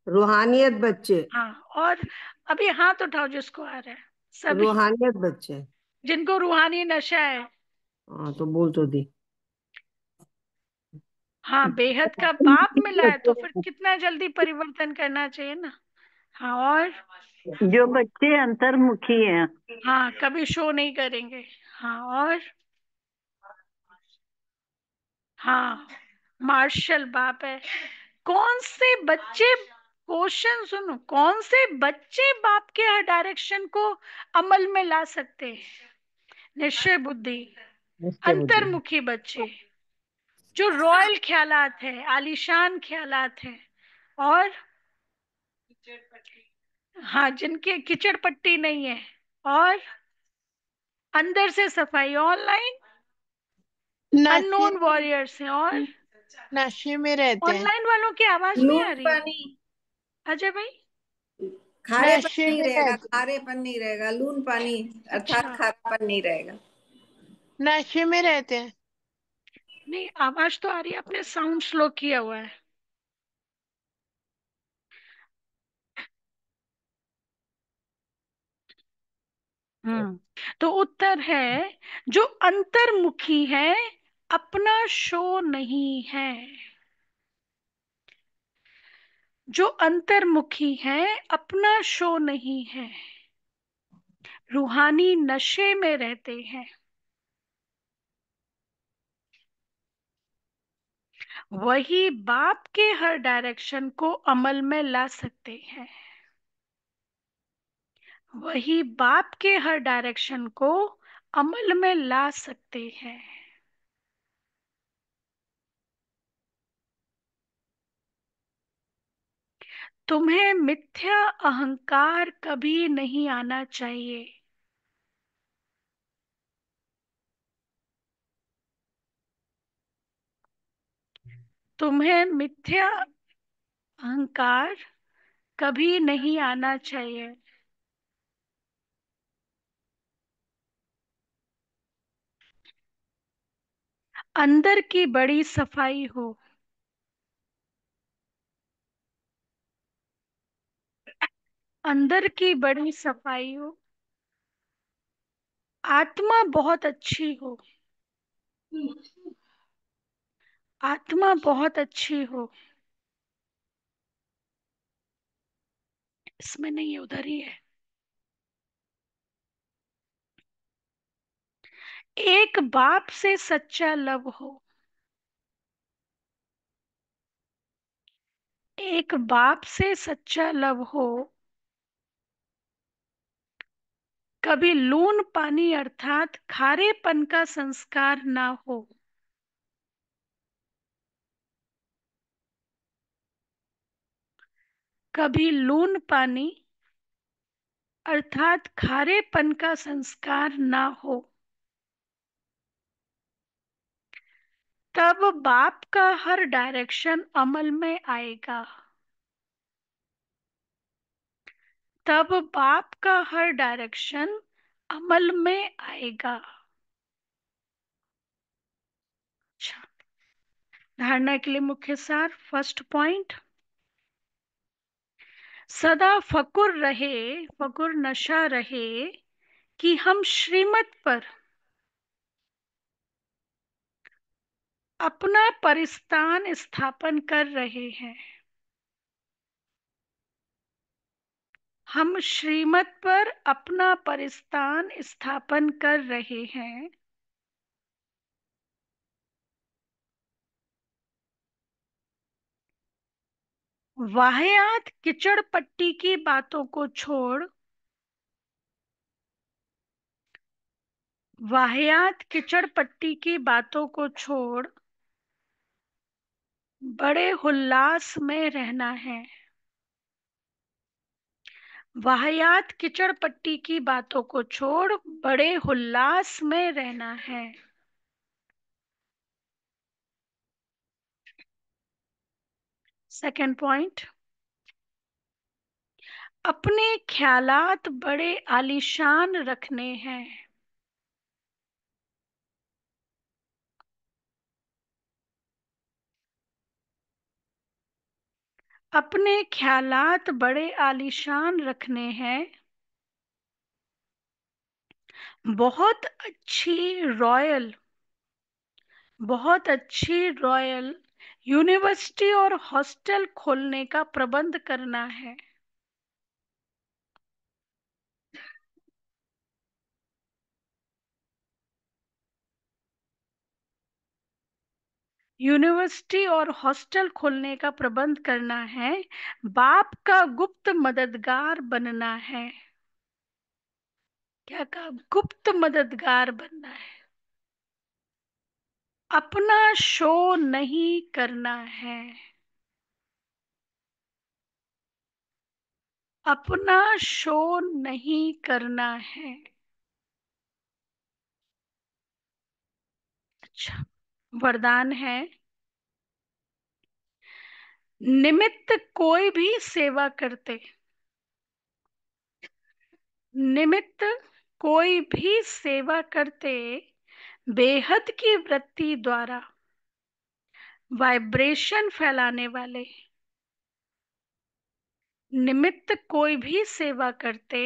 Speaker 2: रूहानियत बच्चे।
Speaker 1: हाँ, और अभी हाथ उठाओ जिसको आ रहा है। सभी
Speaker 2: रूहानियत बच्चे।
Speaker 1: जिनको रूहानी नशा है।
Speaker 2: हाँ तो बोल तो दी।
Speaker 1: हाँ, बेहद का बाप मिला है तो फिर कितना जल्दी परिवर्तन करना चाहिए ना। हाँ, और
Speaker 4: जो बच्चे अंतर्मुखी हैं।
Speaker 1: हाँ, कभी शो नहीं करेंगे। हाँ, और हाँ, मार्शल बाप है। कौन से बच्चे, क्वेश्चन सुनो, कौन से बच्चे बाप के हर डायरेक्शन को अमल में ला सकते हैं? निश्चय बुद्धि,
Speaker 2: निश्चय बुद्धि।
Speaker 1: अंतर्मुखी बच्चे, जो रॉयल ख्यालात है, आलीशान ख्यालात है, और हाँ, जिनके कीचड़ पट्टी नहीं है, और अंदर से सफाई, ऑनलाइन
Speaker 5: नशे
Speaker 1: अननोन वॉरियर्स हैं, और
Speaker 5: नशे में रहते हैं।
Speaker 1: ऑनलाइन वालों की आवाज नहीं आ
Speaker 6: लून
Speaker 1: रही है
Speaker 6: पानी।
Speaker 1: अजय भाई?
Speaker 6: खारेपन
Speaker 5: नशे
Speaker 6: नहीं
Speaker 5: में
Speaker 6: रहेगा,
Speaker 5: रहते
Speaker 6: खारेपन नहीं रहेगा, लून पानी
Speaker 1: अच्छा,
Speaker 6: अर्थात खारापन नहीं रहेगा।
Speaker 5: नशे में रहते हैं।
Speaker 1: नहीं आवाज तो आ रही है, आपने साउंड स्लो किया हुआ है। तो उत्तर है जो अंतर्मुखी है, अपना शो नहीं है। जो अंतर्मुखी है, अपना शो नहीं है, रूहानी नशे में रहते हैं, वही बाप के हर डायरेक्शन को अमल में ला सकते हैं। वही बाप के हर डायरेक्शन को अमल में ला सकते हैं। तुम्हें मिथ्या अहंकार कभी नहीं आना चाहिए। तुम्हें मिथ्या अहंकार कभी नहीं आना चाहिए। अंदर की बड़ी सफाई हो, अंदर की बड़ी सफाई हो, आत्मा बहुत अच्छी हो, आत्मा बहुत अच्छी हो। इसमें नहीं है, उधर ही है। एक बाप से सच्चा लव हो, एक बाप से सच्चा लव हो, कभी लून पानी अर्थात खारेपन का संस्कार ना हो। कभी लून पानी अर्थात खारेपन का संस्कार ना हो, तब बाप का हर डायरेक्शन अमल में आएगा। तब बाप का हर डायरेक्शन अमल में आएगा। अच्छा, धारणा के लिए मुख्य सार। फर्स्ट पॉइंट, सदा फकुर रहे, फकुर नशा रहे कि हम श्रीमत पर अपना परिस्तान स्थापन कर रहे हैं। हम श्रीमत पर अपना परिस्तान स्थापन कर रहे हैं। वाहियात कीचड़ पट्टी की बातों को छोड़, वाहियात कीचड़ पट्टी की बातों को छोड़ बड़े उल्लास में रहना है। वाहियात कीचड़ पट्टी की बातों को छोड़ बड़े उल्लास में रहना है। सेकंड पॉइंट, अपने ख्यालात बड़े आलीशान रखने हैं। अपने ख्यालात बड़े आलीशान रखने हैं। बहुत अच्छी रॉयल, बहुत अच्छी रॉयल यूनिवर्सिटी और हॉस्टल खोलने का प्रबंध करना है। यूनिवर्सिटी और हॉस्टल खोलने का प्रबंध करना है। बाप का गुप्त मददगार बनना है। क्या कहा? गुप्त मददगार बनना है। अपना शो नहीं करना है। अपना शो नहीं करना है। अच्छा, वरदान है, निमित्त कोई भी सेवा करते, निमित्त कोई भी सेवा करते बेहद की वृत्ति द्वारा वाइब्रेशन फैलाने वाले, निमित्त कोई भी सेवा करते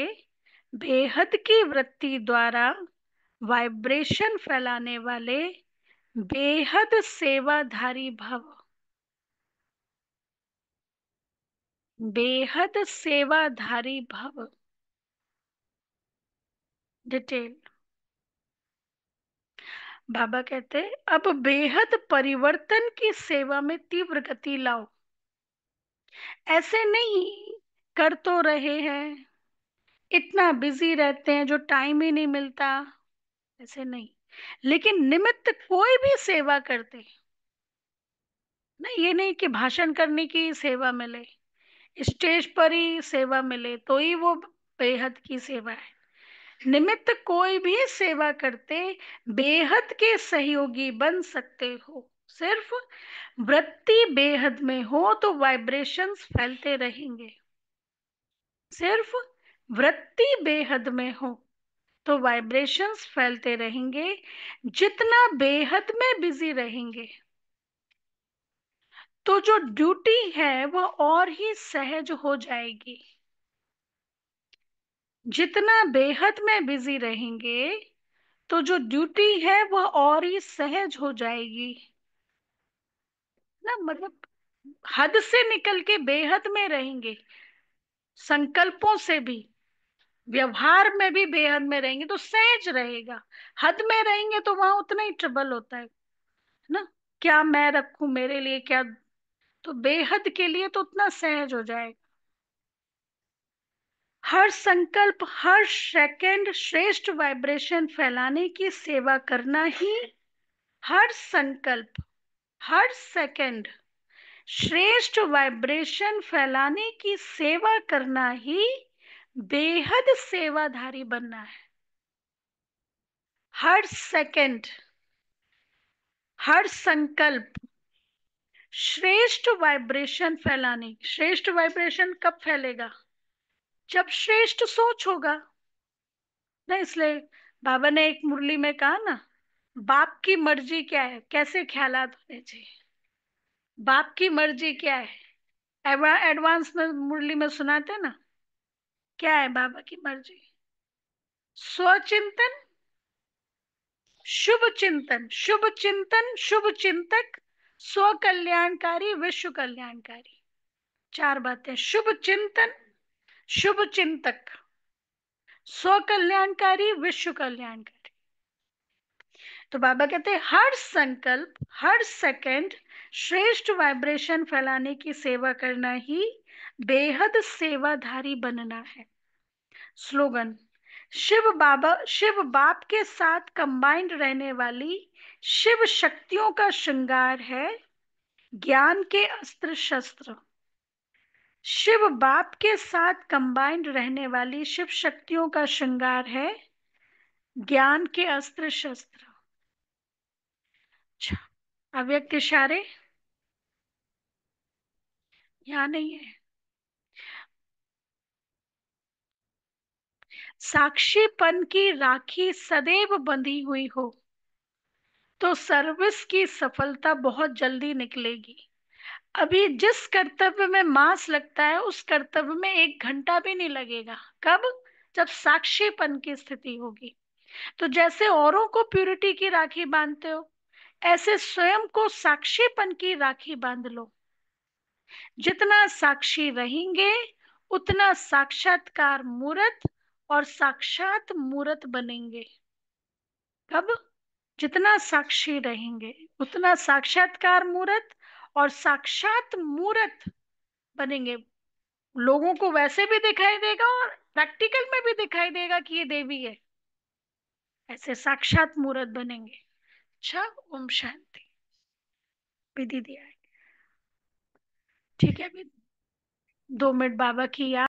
Speaker 1: बेहद की वृत्ति द्वारा वाइब्रेशन फैलाने वाले बेहद सेवाधारी भव, बेहद सेवाधारी भव। डिटेल, बाबा कहते अब बेहद परिवर्तन की सेवा में तीव्र गति लाओ। ऐसे नहीं कर तो रहे हैं, इतना बिजी रहते हैं जो टाइम ही नहीं मिलता, ऐसे नहीं, लेकिन निमित्त कोई भी सेवा करते नहीं। ये नहीं कि भाषण करने की सेवा मिले, स्टेज पर ही सेवा मिले तो ही वो बेहद की सेवा है। निमित्त कोई भी सेवा करते बेहद के सहयोगी बन सकते हो। सिर्फ वृत्ति बेहद में हो तो वाइब्रेशंस फैलते रहेंगे। सिर्फ वृत्ति बेहद में हो तो वाइब्रेशंस फैलते रहेंगे। जितना बेहद में बिजी रहेंगे तो जो ड्यूटी है वह और ही सहज हो जाएगी। जितना बेहद में बिजी रहेंगे तो जो ड्यूटी है वह और ही सहज हो जाएगी ना। मतलब हद से निकल के बेहद में रहेंगे, संकल्पों से भी, व्यवहार में भी बेहद में रहेंगे तो सहज रहेगा। हद में रहेंगे तो वहां उतना ही ट्रबल होता है ना। क्या मैं रखूं मेरे लिए क्या, तो बेहद के लिए तो उतना सहज हो जाएगा। हर संकल्प, हर सेकंड श्रेष्ठ वाइब्रेशन फैलाने की सेवा करना ही, हर संकल्प, हर सेकंड श्रेष्ठ वाइब्रेशन फैलाने की सेवा करना ही बेहद सेवाधारी बनना है। हर सेकंड, हर संकल्प श्रेष्ठ वाइब्रेशन फैलाने। श्रेष्ठ वाइब्रेशन कब फैलेगा? जब श्रेष्ठ सोच होगा ना। इसलिए बाबा ने एक मुरली में कहा ना, बाप की मर्जी क्या है, कैसे ख्यालात होने चाहिए। बाप की मर्जी क्या है, एडवांस में मुरली में सुनाते ना, क्या है बाबा की मर्जी? स्वचिंतन, शुभ चिंतन, शुभ चिंतन, शुभ चिंतक, स्व कल्याणकारी, विश्व कल्याणकारी। 4 बातें। शुभ चिंतन, शुभ चिंतक, स्व कल्याणकारी, विश्व कल्याणकारी। तो बाबा कहते हैं हर संकल्प, हर सेकंड श्रेष्ठ वाइब्रेशन फैलाने की सेवा करना ही बेहद सेवाधारी बनना है। स्लोगन, शिव बाप के साथ कंबाइंड रहने वाली शिव शक्तियों का श्रृंगार है ज्ञान के अस्त्र शस्त्र। शिव बाप के साथ कंबाइंड रहने वाली शिव शक्तियों का श्रृंगार है ज्ञान के अस्त्र शस्त्र। अच्छा, अव्यक्त इशारे यहाँ नहीं है। साक्षीपन की राखी सदैव बंधी हुई हो तो सर्विस की सफलता बहुत जल्दी निकलेगी। अभी जिस कर्तव्य में मांस लगता है उस कर्तव्य में 1 घंटा भी नहीं लगेगा। कब? जब साक्षीपन की स्थिति होगी। तो जैसे औरों को प्यूरिटी की राखी बांधते हो, ऐसे स्वयं को साक्षीपन की राखी बांध लो। जितना साक्षी रहेंगे उतना साक्षात्कार मूर्त और साक्षात मूर्त बनेंगे। कब? जितना साक्षी रहेंगे उतना साक्षात्कार मूर्त और साक्षात मूर्त बनेंगे। लोगों को वैसे भी दिखाई देगा और प्रैक्टिकल में भी दिखाई देगा कि ये देवी है। ऐसे साक्षात मूर्त बनेंगे। अच्छा, ओम शांति। विधि दिया है, ठीक है। अभी 2 मिनट बाबा की याद।